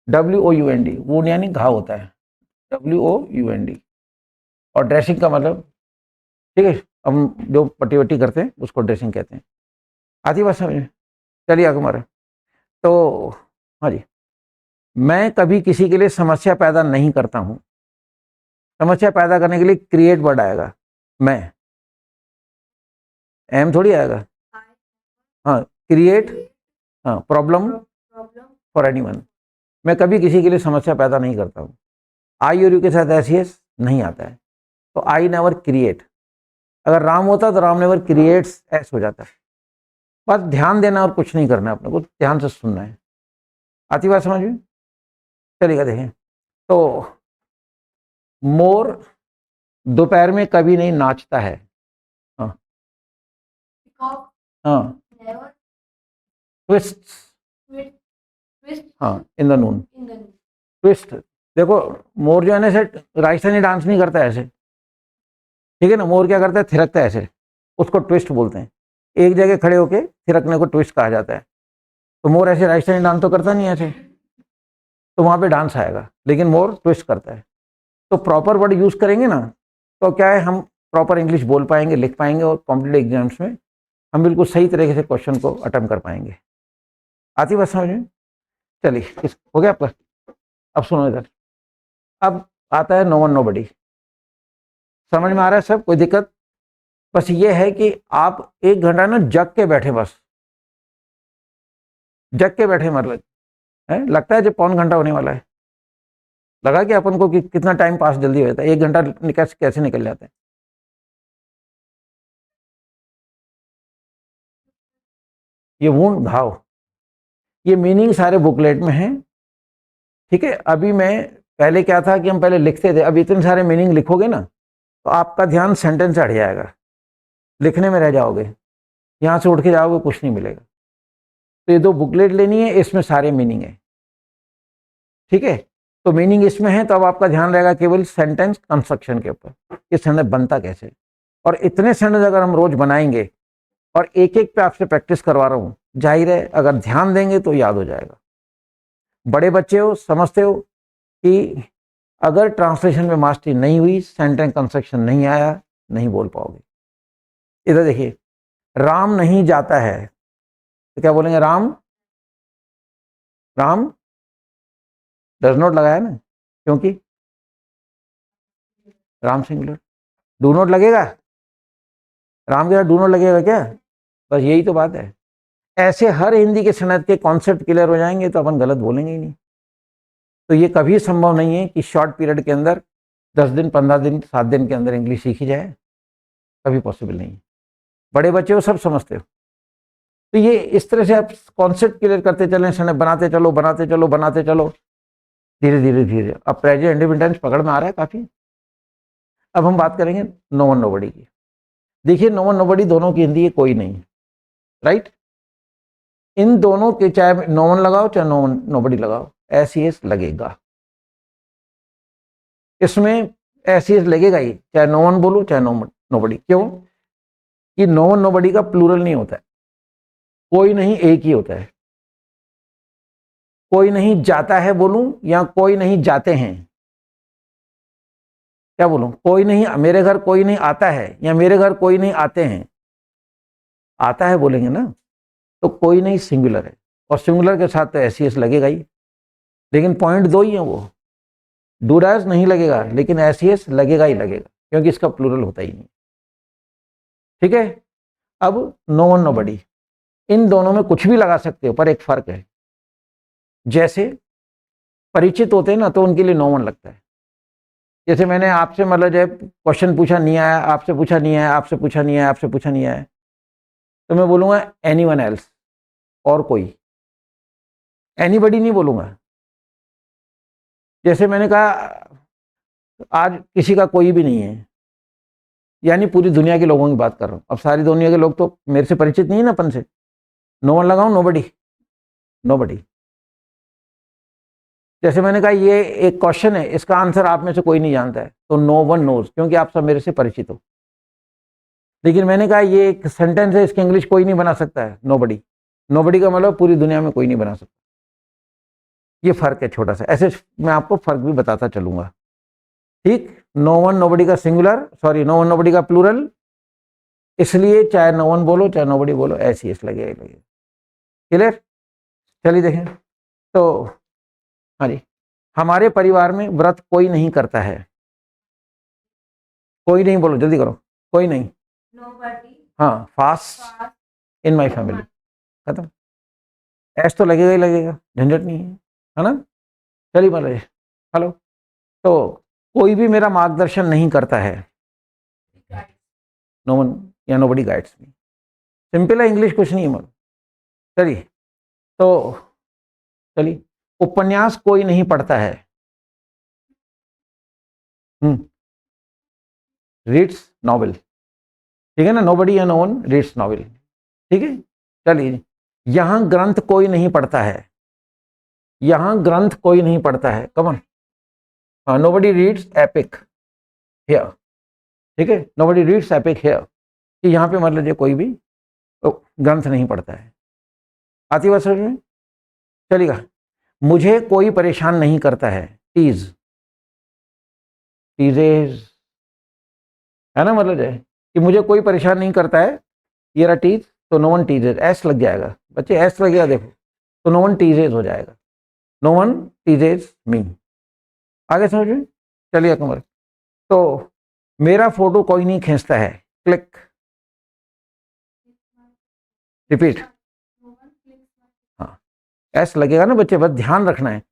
WOUND, वूंड यानी घाव होता है, WOUND, और ड्रेसिंग का मतलब, ठीक है, हम जो पट्टी वट्टी करते हैं उसको ड्रेसिंग कहते हैं, आती बात समझ में। चलिए आगे हमारे। तो हाँ जी, मैं कभी किसी के लिए समस्या पैदा नहीं करता हूँ, समस्या पैदा करने के लिए क्रिएट वर्ड आएगा, मैं, एम थोड़ी आएगा, हाँ, क्रिएट, हाँ, प्रॉब्लम फॉर एनीवन, मैं कभी किसी के लिए समस्या पैदा नहीं करता हूँ, आई और यू के साथ एस नहीं आता है, तो आई नेवर क्रिएट, अगर राम होता तो राम नेवर क्रिएट्स एस हो जाता है, बस ध्यान देना और कुछ नहीं करना है, अपने को ध्यान से सुनना है, आती बात समझ में। चलिएगा देखें, तो मोर दोपहर में कभी नहीं नाचता है, हाँ, हाँ, ट्विस्ट, हाँ, इन द नून, ट्विस्ट, देखो मोर जो है ना ऐसे राजस्थानी डांस नहीं करता ऐसे, ठीक है ना, मोर क्या करता है, थिरकता है ऐसे, उसको ट्विस्ट बोलते हैं, एक जगह खड़े होके थिरकने को ट्विस्ट कहा जाता है, तो मोर ऐसे राजस्थानी डांस तो करता नहीं ऐसे, तो वहाँ पे डांस आएगा, लेकिन मोर ट्विस्ट करता है, तो प्रॉपर वर्ड यूज करेंगे ना, तो क्या है, हम प्रॉपर इंग्लिश बोल पाएंगे, लिख पाएंगे, और कॉम्पिटिटिव एग्जाम्स में हम बिल्कुल सही तरीके से क्वेश्चन को अटेम्प्ट कर पाएंगे। आती बात समझ में? चलिए, हो गया आपका। अब सुनो इधर, अब आता है नो वन नो बडी। समझ में आ रहा है सब? कोई दिक्कत? बस ये है कि आप 1 घंटा ना जग के बैठे, बस जग के बैठे, मतलब है लगता है जब 1.25 घंटा होने वाला है, लगा कि अपन को कि कितना टाइम पास जल्दी हो जाता है, 1 घंटा कैसे निकल जाता है। ये वुंड, घाव, ये मीनिंग सारे बुकलेट में है। ठीक है, अभी मैं पहले क्या था कि हम पहले लिखते थे, अब इतने सारे मीनिंग लिखोगे ना तो आपका ध्यान सेंटेंस से हट जाएगा, लिखने में रह जाओगे, यहाँ से उठ के जाओगे कुछ नहीं मिलेगा। तो ये 2 बुकलेट लेनी है, इसमें सारे मीनिंग है। ठीक है, तो मीनिंग इसमें है, तो अब आपका ध्यान रहेगा केवल सेंटेंस कंस्ट्रक्शन के ऊपर, ये सेंटेंस बनता कैसे। और इतने सेंटेंस अगर हम रोज बनाएंगे, और एक एक पे आपसे प्रैक्टिस करवा रहा हूँ, जाहिर है अगर ध्यान देंगे तो याद हो जाएगा। बड़े बच्चे हो, समझते हो कि अगर ट्रांसलेशन में मास्टरी नहीं हुई, सेंटेंस कंस्ट्रक्शन नहीं आया, नहीं बोल पाओगे। इधर देखिए, राम नहीं जाता है तो क्या बोलेंगे? राम, राम डज नॉट लगाया ना, क्योंकि राम सिंगुलर। डू नॉट लगेगा, राम के साथ डू नॉट लगेगा क्या? बस यही तो बात है। ऐसे हर हिंदी के सनद के कॉन्सेप्ट क्लियर हो जाएंगे तो अपन गलत बोलेंगे ही नहीं। तो ये कभी संभव नहीं है कि शॉर्ट पीरियड के अंदर 10 दिन, 15 दिन, 7 दिन के अंदर इंग्लिश सीखी जाए, कभी पॉसिबल नहीं है। बड़े बच्चे हो, सब समझते हो। तो ये इस तरह से आप कॉन्सेप्ट क्लियर करते चलें, सनद बनाते चलो, बनाते चलो, बनाते चलो, धीरे धीरे धीरे। अब प्रेजेंट इंडिपेंडेंस पकड़ में आ रहा है काफी। अब हम बात करेंगे नो वन नोबडी की। देखिए, नो वन नोबडी दोनों की हिंदी है कोई नहीं, राइट। इन दोनों के चाहे नो वन लगाओ चाहे नो वन नोबडी लगाओ, एस लगेगा। इसमें एस लगेगा ही, चाहे नो वन बोलो चाहे नोबडी। क्यों? कि नो वन नोबडी का प्लूरल नहीं होता है, कोई नहीं एक ही होता है। कोई नहीं जाता है बोलूं या कोई नहीं जाते हैं? क्या बोलूं? कोई नहीं, मेरे घर कोई नहीं आता है या मेरे घर कोई नहीं आते हैं? आता है बोलेंगे ना, तो कोई नहीं सिंगुलर है, और सिंगुलर के साथ तो एस लगेगा ही। लेकिन पॉइंट 2 ही है, वो डूडास नहीं लगेगा, लेकिन एस लगेगा ही लगेगा, क्योंकि इसका प्लूरल होता ही नहीं। ठीक है, अब नो वन नोबडी, इन दोनों में कुछ भी लगा सकते हो, पर एक फर्क है। जैसे परिचित होते हैं ना तो उनके लिए नो वन लगता है। जैसे मैंने आपसे मतलब जो क्वेश्चन पूछा नहीं आया, आपसे पूछा नहीं आया, आपसे पूछा नहीं आया, आपसे पूछा नहीं आया, तो मैं बोलूंगा एनीवन एल्स, और कोई। एनीबडी नहीं बोलूंगा। जैसे मैंने कहा आज किसी का कोई भी नहीं है, यानी पूरी दुनिया के लोगों की बात कर रहा हूं। अब सारी दुनिया के लोग तो मेरे से परिचित नहीं है ना अपन से, नो वन लगाऊं, नोबडी, नोबडी। जैसे मैंने कहा ये एक क्वेश्चन है, इसका आंसर आप में से कोई नहीं जानता है, तो नो वन नोज, क्योंकि आप सब मेरे से परिचित हो। लेकिन मैंने कहा ये एक सेंटेंस है, इसकी इंग्लिश कोई नहीं बना सकता है, नोबडी। नोबडी का मतलब पूरी दुनिया में कोई नहीं बना सकता। ये फर्क है छोटा सा, ऐसे मैं आपको फर्क भी बताता चलूंगा। ठीक, नो वन नोबडी का singular, sorry no one nobody का प्लूरल, इसलिए चाहे नो वन बोलो चाहे नोबडी बोलो, ऐसी लगेगा। क्लियर? चलिए देखें तो, हाँ जी, हमारे परिवार में व्रत कोई नहीं करता है। कोई नहीं बोलो, जल्दी करो, कोई नहीं। Nobody हाँ, fast fasts in my family, खत्म। ऐस तो लगेगा ही लगेगा, झंझट नहीं है ना? चलिए मान लीजिए, हेलो, तो कोई भी मेरा मार्गदर्शन नहीं करता है, नो वन या नोबडी गाइड्स मी। सिंपल है, इंग्लिश कुछ नहीं है मतलब। चलिए तो, चलिए, उपन्यास कोई नहीं पढ़ता है, रीड्स नॉवेल। ठीक है ना, नोबडी या नो वन रीड्स नॉवेल। ठीक है, चलिए, यहां ग्रंथ कोई नहीं पढ़ता है, यहां ग्रंथ कोई नहीं पढ़ता है, कमन, नोबडी रीड्स एपिक हियर। ठीक है, नोबडी रीड्स एपिक हियर, कि यहां पे मतलब कोई भी तो ग्रंथ नहीं पढ़ता है। आती बात समझ में? चलिएगा, मुझे कोई परेशान नहीं करता है, टीज, टीजेज, है ना, मतलब कि मुझे कोई परेशान नहीं करता है, ये रहा टीज। तो नो वन टीजेज, एस लग जाएगा बच्चे, एस लगेगा देखो, तो नो वन टीजेज हो जाएगा, नो वन टीजेज मी। आगे समझ में? चलिए कमर, तो मेरा फोटो कोई नहीं खींचता है, क्लिक, रिपीट। हाँ, एस लगेगा ना बच्चे, बस ध्यान रखना है।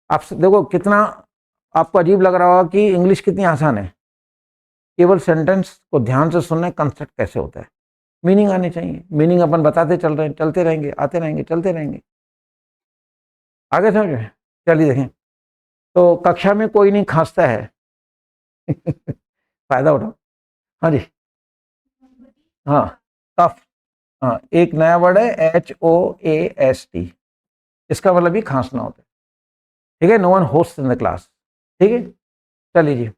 आप देखो कितना आपको अजीब लग रहा होगा कि इंग्लिश कितनी आसान है, केवल सेंटेंस को ध्यान से सुनना है, कंस्ट्रक्ट कैसे होता है, मीनिंग आनी चाहिए, मीनिंग अपन बताते चल रहे हैं, चलते रहेंगे, आते रहेंगे, चलते रहेंगे। आगे समझ में? चलिए देखें, तो कक्षा में कोई नहीं खांसता है फायदा उठाओ। हाँ जी, हाँ, कफ, हाँ, एक नया वर्ड है HOAST, इसका मतलब भी खांसना होता है, ठीक है। No one host in the class, ठीक है। चलिए जी,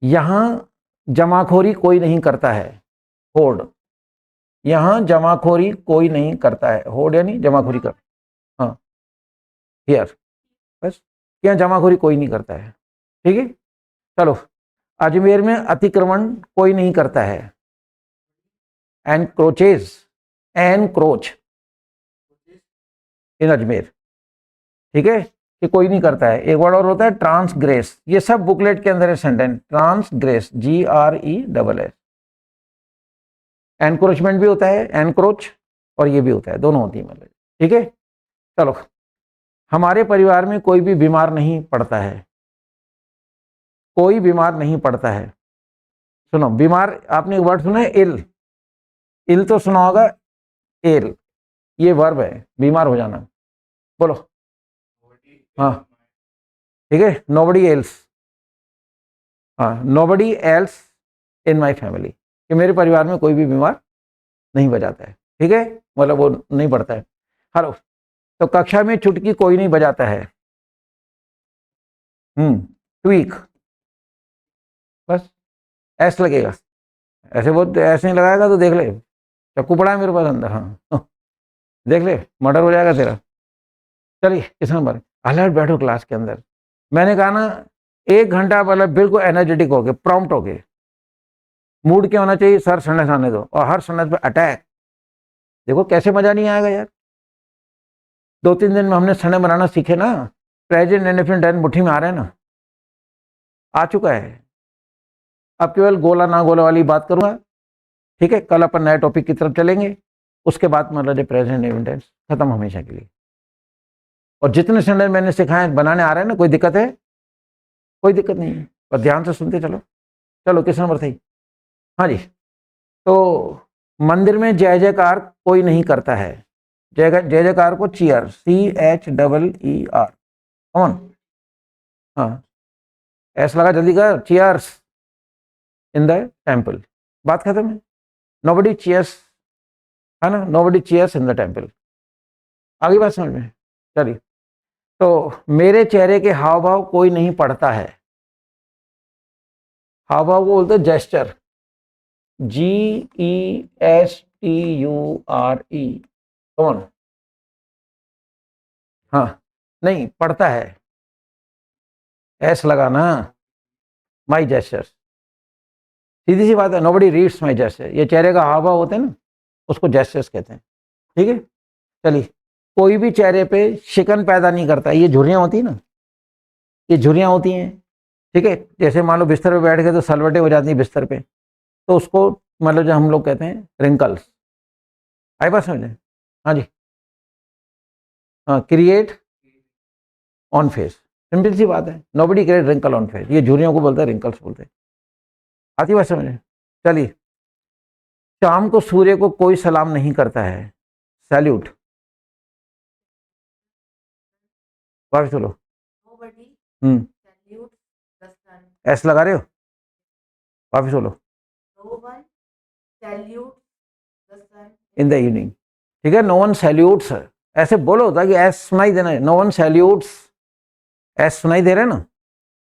यहाँ जमाखोरी कोई नहीं करता है, होर्ड, यहाँ जमाखोरी कोई नहीं करता है, होर्ड यानी जमाखोरी कर, हाँ, हियर, बस, यहाँ जमाखोरी कोई नहीं करता है, ठीक है। चलो, अजमेर में अतिक्रमण कोई नहीं करता है, एनक्रोचेज, एनक्रोच इन अजमेर, ठीक है, कि कोई नहीं करता है। एक वर्ड और होता है ट्रांसग्रेस, ये सब बुकलेट के अंदर है सेंटेंस, ट्रांसग्रेस, GRESS। एनक्रोचमेंट भी होता है, एनक्रोच, और ये भी होता है, दोनों होती है मतलब, ठीक है। चलो, हमारे परिवार में कोई भी बीमार नहीं पड़ता है, कोई बीमार नहीं पड़ता है। सुनो, बीमार, आपने एक वर्ड सुना है इल, इल तो सुना होगा, इल, ये वर्ब है, बीमार हो जाना, बोलो। हाँ, ठीक है, नोबडी एल्स, हाँ, nobody else in my family, कि मेरे परिवार में कोई भी बीमार नहीं बजाता है, ठीक है, मतलब वो नहीं पड़ता है। हेलो, तो कक्षा में चुटकी कोई नहीं बजाता है, ट्वीक, बस, एस लगेगा, ऐसे वो ऐसे नहीं लगाएगा तो देख ले, चक्कू पड़ा है मेरे पास अंदर, हाँ देख ले, मर्डर हो जाएगा तेरा। चलिए किस नंबर, अलर्ट बैठो क्लास के अंदर, मैंने कहा ना, 1 घंटा मतलब बिल्कुल एनर्जेटिक हो गए, प्रॉम्प्ट हो गए, मूड क्या होना चाहिए, सर सेंटेंस आने दो, और हर सेंटेंस पे अटैक, देखो कैसे मजा नहीं आएगा यार। 2-3 दिन में हमने सेंटेंस बनाना सीखे ना, प्रेजेंट इंडेफिनिट टेंस मुट्ठी में आ रहे हैं ना, आ चुका है। अब केवल गोला ना गोला वाली बात करूंगा, ठीक है, कल अपन नए टॉपिक की तरफ चलेंगे, उसके बाद मतलब प्रेजेंट इंडेफिनिट टेंस खत्म हमेशा के लिए। और जितने सेंटेंस मैंने सिखाए बनाने आ रहे हैं ना, कोई दिक्कत है? कोई दिक्कत नहीं है, पर ध्यान से सुनते चलो। चलो किस नंबर थी? हाँ जी, तो मंदिर में जय जयकार कोई नहीं करता है, जय जय जयकार को चीयर, CHEER, कौन? हाँ, ऐसा लगा, जल्दी कर, चीयर्स इन द टेम्पल, बात खत्म है। नोबडी चीयर्स, है ना, nobody cheers in the temple. आगे बात समझ में? चलिए, तो मेरे चेहरे के हाव भाव कोई नहीं पढ़ता है, हाव भाव को बोलते जेस्चर, GESTURE, कौन? हाँ, नहीं पढ़ता है, एस लगाना, माई जेस्चर, सीधी सी बात है, नोबडी रीड्स माई जेस्चर, ये चेहरे का हाव भाव होते हैं ना, उसको जेस्चर्स कहते हैं, ठीक है। चलिए, कोई भी चेहरे पे शिकन पैदा नहीं करता, ये झुर्रियाँ होती है ना, ये झुर्रियाँ होती हैं, ठीक है, जैसे मान लो बिस्तर पे बैठ गए तो सलवटें हो जाती हैं बिस्तर पे, तो उसको मतलब जो हम लोग कहते हैं रिंकल्स, आई बात समझ लें? हाँ जी, हाँ, क्रिएट ऑन फेस, सिंपल सी बात है, nobody create wrinkle on face, ये झुर्रियों को बोलते हैं, रिंकल्स बोलते हैं, आती बात समझ में? चलिए, शाम को सूर्य को कोई सलाम नहीं करता है, सैल्यूट, वापस चलो, Nobody hmm, salutes the sun. ऐस लगा रहे हो, वापस बोलो, No one salutes the sun. In the evening, ठीक है, नो वन सैल्यूट्स, ऐसे बोलो ताकि एस सुनाई देना है, नो वन सैल्यूट्स, एस सुनाई दे रहे हैं ना,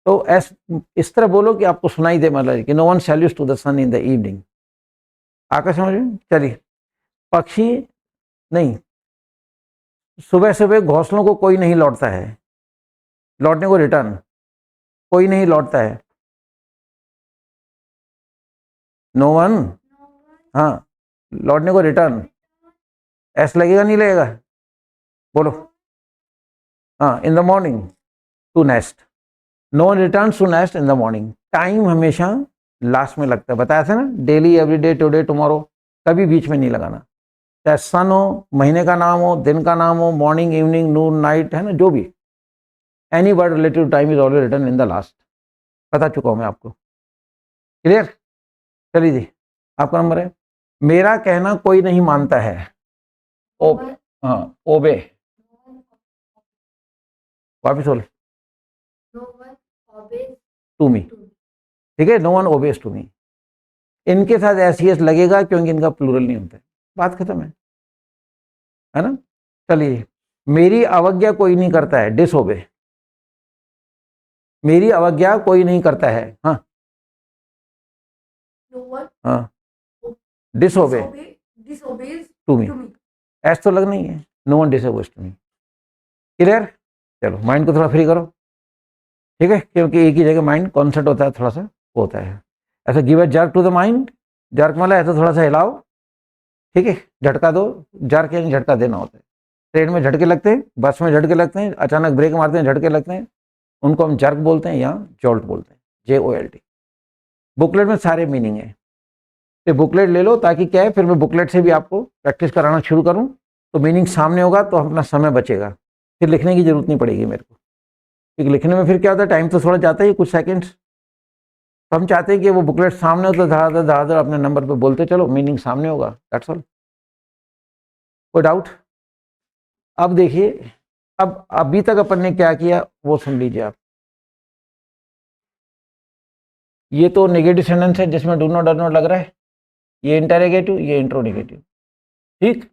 तो एस इस तरह बोलो कि आपको सुनाई दे, मतलब कि no one salutes to the sun in the evening, आकर समझ में? चलिए, पक्षी नहीं, सुबह सुबह घोंसलों को कोई नहीं लौटता है, लौटने को रिटर्न, कोई नहीं लौटता है, नो वन, No one हाँ, लौटने को रिटर्न, एस लगेगा नहीं लगेगा, बोलो। हाँ, in the morning to nest, no one return to nest in the morning. Time हमेशा लास्ट में लगता है, बताया था ना, डेली, एवरीडे, टुडे, टुमारो, कभी बीच में नहीं लगाना। चाहे सन हो, महीने का नाम हो, दिन का नाम हो, मॉर्निंग, इवनिंग, नून, नाइट, है ना, जो भी, any word related to time is always written in the last. बता चुका हूं मैं आपको, क्लियर। चलिए जी, आपका नंबर है। मेरा कहना कोई नहीं मानता है। ओ, हाँ, ओबे, वापिस बोले, No one obeys to me, to me. ठीक है, no one obeys to me. इनके साथ एस लगेगा क्योंकि इनका प्लूरल नहीं होता है, बात खत्म है ना। चलिए, मेरी अवज्ञा कोई नहीं करता है, डिसओबे, मेरी अवज्ञा कोई नहीं करता है, हाँ No one हाँ, disobey disobeys to me, to me. S तो लगना ही है, no one disobeys to me, clear. चलो, माइंड को थोड़ा फ्री करो, ठीक है, क्योंकि एक ही जगह माइंड कॉन्सेंट्रेट होता है, थोड़ा सा होता है ऐसा। Give a jerk to the mind, jerk मतलब ऐसा थोड़ा सा हिलाओ, ठीक है, झटका दो, जर्क यानी झटका देना होता है। ट्रेन में झटके लगते हैं, बस में झटके लगते हैं, अचानक ब्रेक मारते हैं, झटके लगते हैं, उनको हम जर्क बोलते हैं या जॉल्ट बोलते हैं, JOLT। बुकलेट में सारे मीनिंग है, तो बुकलेट ले लो, ताकि क्या है, फिर मैं बुकलेट से भी आपको प्रैक्टिस कराना शुरू करूं, तो मीनिंग सामने होगा, तो अपना समय बचेगा, फिर लिखने की जरूरत नहीं पड़ेगी मेरे को, क्योंकि लिखने में फिर क्या होता है, टाइम तो थोड़ा जाता ही, कुछ सेकंड्स, तो हम चाहते हैं कि वो बुकलेट सामने हो, तो धड़ाधड़ अपने नंबर पे बोलते चलो, मीनिंग सामने होगा, दैट्स ऑल। कोई डाउट? अब देखिए, अब अभी तक अपन ने क्या किया वो सुन लीजिए आप। ये तो नेगेटिव सेंटेंस है जिसमें डू नॉट, डज नॉट लग रहा है, ये इंटरोगेटिव, ये इंट्रोनेगेटिव, ठीक।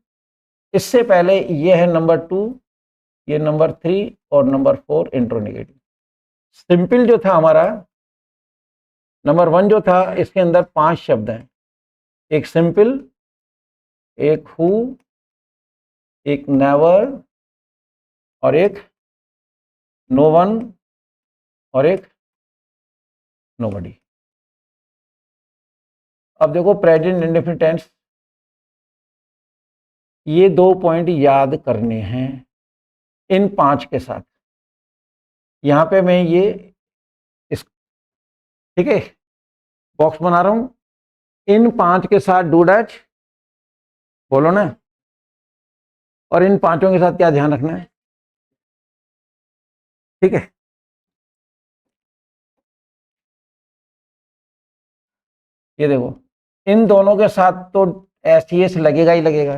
इससे पहले ये है नंबर 2, ये नंबर 3 और नंबर 4 इंट्रोनेगेटिव। सिंपल जो था हमारा नंबर 1 जो था, इसके अंदर 5 शब्द हैं, एक सिंपल, एक हु, एक नेवर, और एक नो वन, और एक नोबडी। अब देखो, प्रेजेंट इंडेफिनिट टेंस, ये 2 पॉइंट याद करने हैं इन 5 के साथ। यहां पे मैं ये इस, ठीक है, बॉक्स बना रहा हूं, इन 5 के साथ डू डैच बोलो ना, और इन 5 के साथ क्या ध्यान रखना है, ठीक है। ये देखो, इन दोनों के साथ तो SES लगेगा ही लगेगा,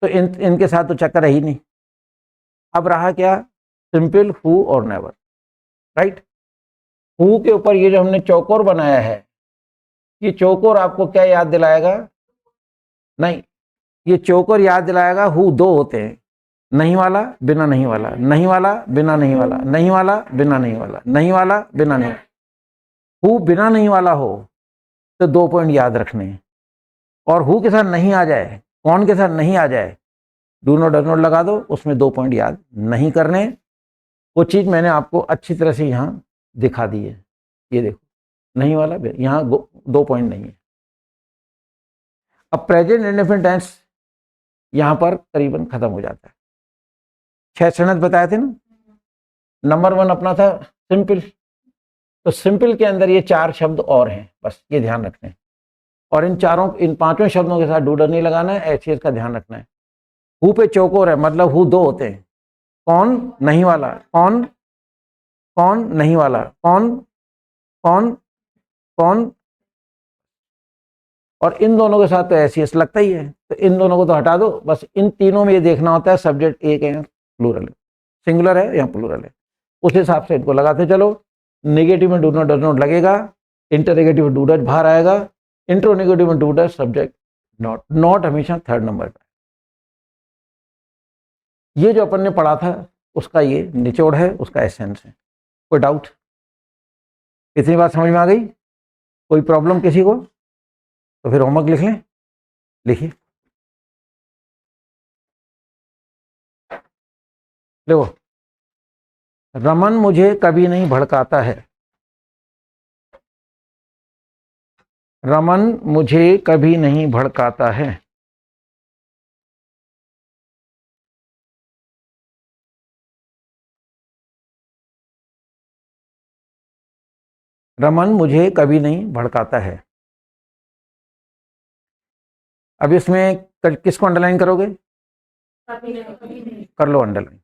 तो इनके साथ तो चक्कर है ही नहीं। अब रहा क्या, सिंपल, हु और नेवर, राइट। हु के ऊपर ये जो हमने चौकोर बनाया है, ये चौकोर आपको क्या याद दिलाएगा, नहीं, ये चौकोर याद दिलाएगा हु 2 होते हैं, नहीं वाला, बिना नहीं वाला, नहीं वाला, बिना नहीं वाला, नहीं वाला, बिना नहीं वाला, नहीं वाला, बिना नहीं। हु बिना नहीं वाला हो तो 2 पॉइंट याद रखने हैं, और हु के साथ नहीं आ जाए, कौन के साथ नहीं आ जाए, डू नॉट, डज नॉट लगा दो, उसमें 2 पॉइंट याद नहीं करने। वो चीज मैंने आपको अच्छी तरह से यहाँ दिखा दी है, ये देखो, नहीं वाला, यहाँ 2 पॉइंट नहीं है। अब प्रेजेंट इंडेफिनिट टेंस यहाँ पर करीबन खत्म हो जाता है। 6 सेंटेंस बताए थे ना, नंबर 1 अपना था सिंपल, तो सिंपल के अंदर ये 4 शब्द और हैं, बस ये ध्यान रखना है, और इन 5 शब्दों के साथ डू डज नहीं लगाना है, SES का ध्यान रखना है। हु पे चौकोर है, मतलब हु 2 होते हैं, कौन, नहीं वाला, कौन, कौन, नहीं वाला, कौन, कौन, कौन, और इन दोनों के साथ तो SES लगता ही है, तो इन दोनों को तो हटा दो, बस इन तीनों में ये देखना होता है सब्जेक्ट एक है, प्लूरल है, सिंगुलर है या प्लूरल है, उस हिसाब से इनको लगाते चलो। नेगेटिव में डू नॉट, डज नॉट लगेगा, इंटरनेगेटिव में डू डज बाहर आएगा, इंट्रोनेगेटिव में do does subject not, not हमेशा 3rd नंबर पर। ये जो अपन ने पढ़ा था उसका ये निचोड़ है, उसका एसेंस है। कोई डाउट? इतनी बात समझ में आ गई? कोई प्रॉब्लम किसी को? तो फिर होमवर्क लिख लें, लिखिए। देखो, रमन मुझे कभी नहीं भड़काता है, रमन मुझे कभी नहीं भड़काता है, रमन मुझे कभी नहीं भड़काता है। अब इसमें किसको अंडरलाइन करोगे? कभी नहीं। कर लो अंडरलाइन।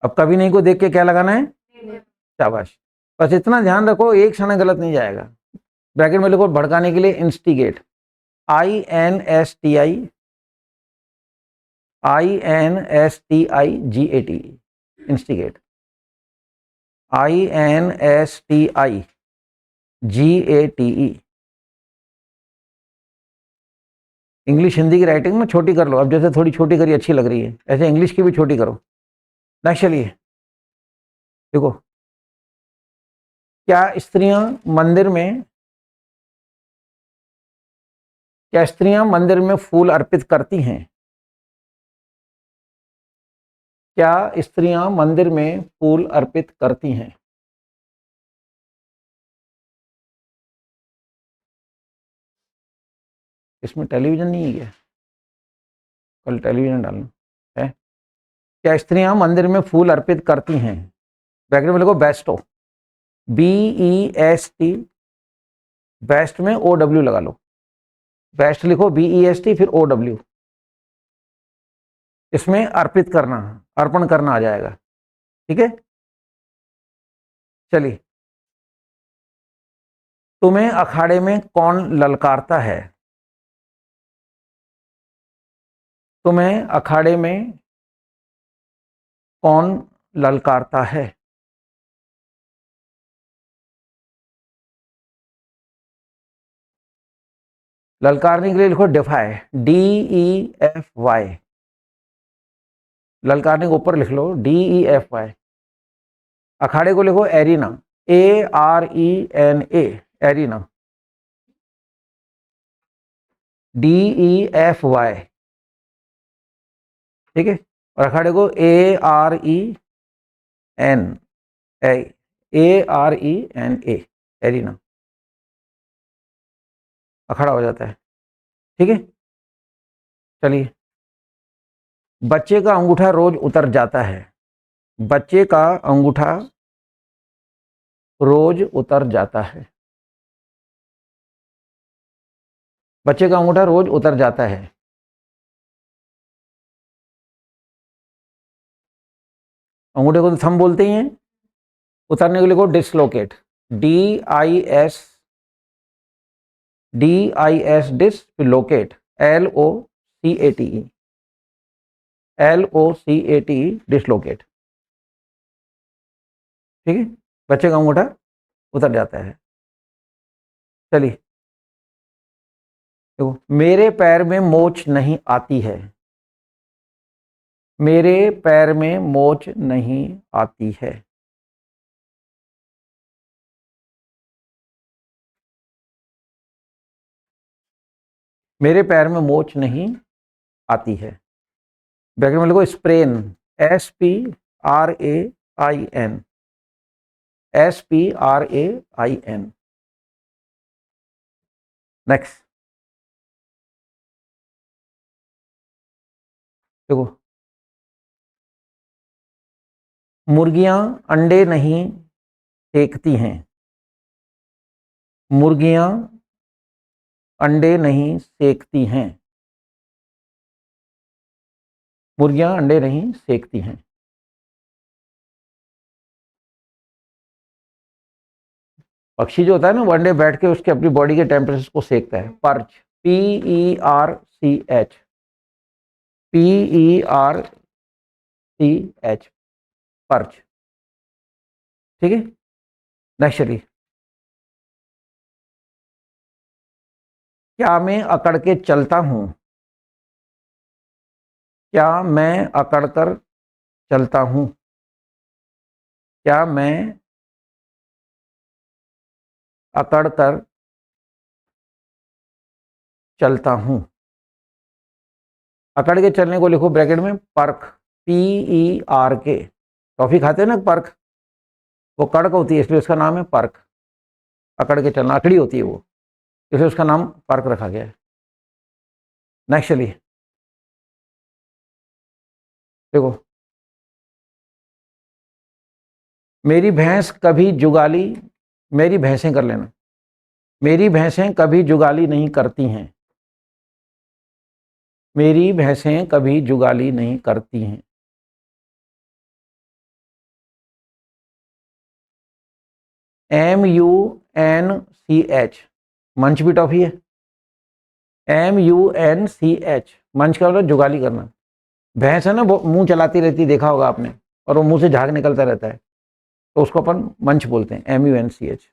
अब कभी नहीं को देख के क्या लगाना है? नहीं। शाबाश। बस इतना ध्यान रखो, एक क्षण गलत नहीं जाएगा। ब्रैकेट में लिखो भड़काने के लिए instigate, INSTI, INSTIGAT, instigate, INSTIGATE। English Hindi की राइटिंग में छोटी कर लो। अब जैसे थोड़ी छोटी करी अच्छी लग रही है, ऐसे इंग्लिश की भी छोटी करो। नेक्स्ट चलिए देखो, क्या स्त्रियां मंदिर में क्या स्त्रियां मंदिर में फूल अर्पित करती हैं? क्या स्त्रियां मंदिर में फूल अर्पित करती हैं? इसमें टेलीविजन नहीं है क्या? कल टेलीविजन डालना है। क्या स्त्रियां मंदिर में फूल अर्पित करती हैं? ब्रैकेट में लिखो बेस्टो, BEST, बेस्ट में OW लगा लो। बेस्ट लिखो BEST फिर OW। इसमें अर्पित करना, अर्पण करना आ जाएगा। ठीक है, चलिए। तुम्हें अखाड़े में कौन ललकारता है? तुम्हें अखाड़े में कौन ललकारता है? ललकारने के लिए लिखो डिफाई, DEFY। ललकारने के ऊपर लिख लो DEFY। अखाड़े को लिखो एरिना, ARENA, एरिना, DEFY। ठीक है, और अखाड़े को ARENA, एरिना। अखाड़ा हो जाता है। ठीक है, चलिए। बच्चे का अंगूठा रोज उतर जाता है। बच्चे का अंगूठा रोज उतर जाता है। बच्चे का अंगूठा रोज उतर जाता है। अंगूठे को तो थंब बोलते ही हैं। उतरने के लिए को डिसलोकेट, DIS, डिस, फिर लोकेट, LOCATE, डिसलोकेट। ठीक है, बच्चे का अंगूठा उतर जाता है। चलिए देखो, मेरे पैर में मोच नहीं आती है। मेरे पैर में मोच नहीं आती है। मेरे पैर में मोच नहीं आती है। ब्रैकेट में लिखो स्प्रेन, SPRAIN, SPRAIN। नेक्स्ट देखो, मुर्गियां अंडे नहीं सेकती हैं। मुर्गियां अंडे नहीं सेकती हैं। मुर्गियां अंडे नहीं सेकती हैं। पक्षी जो होता है ना, वो अंडे बैठ के उसके अपनी बॉडी के टेम्परेचर को सेकता है। Perch, PERCH, PERCH, perch. ठीक है, नेक्स्ट चलिए। क्या मैं अकड़ के चलता हूं? क्या मैं अकड़ कर चलता हूं? क्या मैं अकड़ कर चलता हूं? अकड़ के चलने को लिखो ब्रैकेट में पर्क, PERK। टॉफी खाते हैं ना पर्क, वो कड़क होती है इसलिए उसका नाम है पर्क। अकड़ के चलना, अकड़ी होती है वो, इसलिए उसका नाम पर्क रखा गया है। नेक्स्ट चलिए देखो, मेरी भैंस कभी जुगाली मेरी भैंसें कर लेना। मेरी भैंसें कभी जुगाली नहीं करती हैं। मेरी भैंसें कभी जुगाली नहीं करती हैं। MUNCH, मंच भी टॉफी है। MUNCH, मंच का मतलब जुगाली करना। भैंस है ना, वो मुंह चलाती रहती, देखा होगा आपने, और वो मुंह से झाग निकलता रहता है, तो उसको अपन मंच बोलते हैं, MUNCH।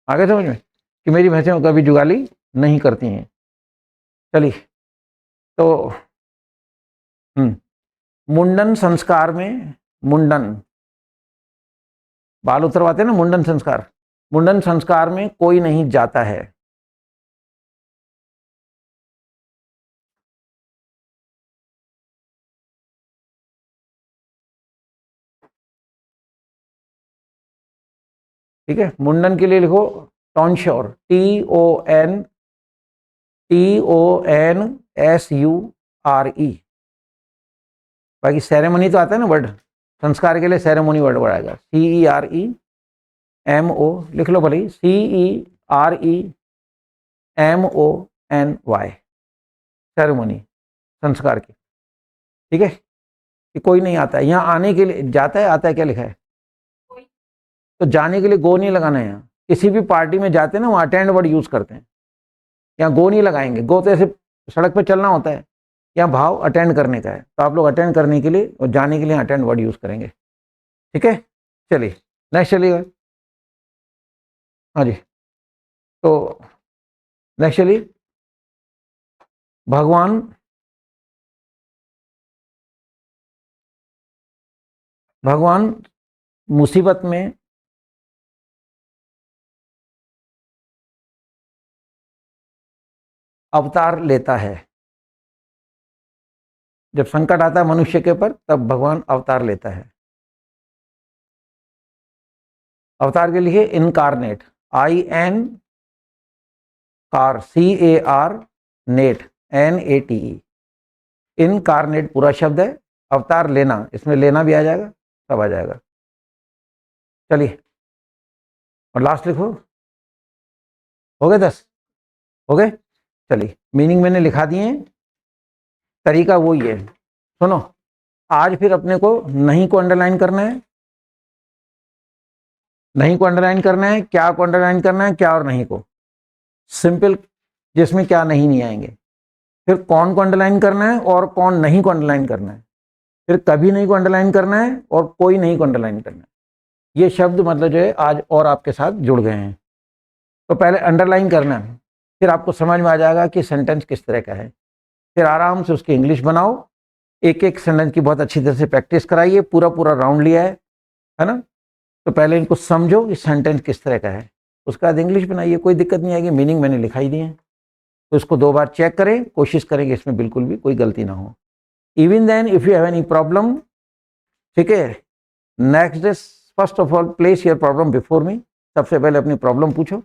आगे समझ में कि मेरी भैंसें कभी जुगाली नहीं करती हैं। चलिए, तो मुंडन संस्कार में, मुंडन बाल उतरवाते हैं ना, मुंडन संस्कार, मुंडन संस्कार में कोई नहीं जाता है। ठीक है, मुंडन के लिए लिखो टॉन्श्योर, TONSURE। बाकी सेरेमनी तो आता है ना वर्ड, संस्कार के लिए सेरेमनी वर्ड आएगा, CEREMO, लिख लो भले, CEREMONY, सेरेमनी, संस्कार की। ठीक है, कि कोई नहीं आता है यहाँ आने के लिए, जाता है आता है, क्या लिखा है, तो जाने के लिए गो नहीं लगाना है। यहाँ किसी भी पार्टी में जाते हैं ना, वहाँ अटेंड वर्ड यूज करते हैं, यहाँ गो नहीं लगाएंगे। गो तो ऐसे सड़क पे चलना होता है, यहाँ भाव अटेंड करने का है, तो आप लोग अटेंड करने के लिए और जाने के लिए अटेंड वर्ड यूज करेंगे। ठीक है, चलिए नेक्स्ट चलिएगा। हाँ जी, तो नेक्स्ट चलिए। भगवान मुसीबत में अवतार लेता है। जब संकट आता है मनुष्य के ऊपर, तब भगवान अवतार लेता है। अवतार के लिए incarnate, IN car, CAR net, NATE, incarnate पूरा शब्द है। अवतार लेना, इसमें लेना भी आ जाएगा, सब आ जाएगा। चलिए, और लास्ट लिखो। हो गए 10? हो गए। चलिए, मीनिंग मैंने लिखा दिए हैं, तरीका वही है। सुनो, आज फिर अपने को नहीं को अंडरलाइन करना है, नहीं को अंडरलाइन करना है, क्या को अंडरलाइन करना है, क्या और नहीं को, सिंपल, जिसमें क्या नहीं आएंगे। फिर कौन को अंडरलाइन करना है और कौन नहीं को अंडरलाइन करना है, फिर कभी नहीं को अंडरलाइन करना है और कोई नहीं को अंडरलाइन करना है। ये शब्द मतलब जो है आज और आपके साथ जुड़ गए हैं। तो पहले अंडरलाइन करना है, फिर आपको समझ में आ जाएगा कि सेंटेंस किस तरह का है। फिर आराम से उसकी इंग्लिश बनाओ, एक एक सेंटेंस की बहुत अच्छी तरह से प्रैक्टिस कराइए, पूरा पूरा राउंड लिया है ना। तो पहले इनको समझो कि सेंटेंस किस तरह का है, उसके बाद इंग्लिश बनाइए, कोई दिक्कत नहीं आएगी। मीनिंग मैंने लिखाई दी है, तो इसको 2 बार चेक करें, कोशिश करें कि इसमें बिल्कुल भी कोई गलती ना हो। Even then if you have any problem, ठीक है, next day first of all place your problem before me, सबसे पहले अपनी प्रॉब्लम पूछो,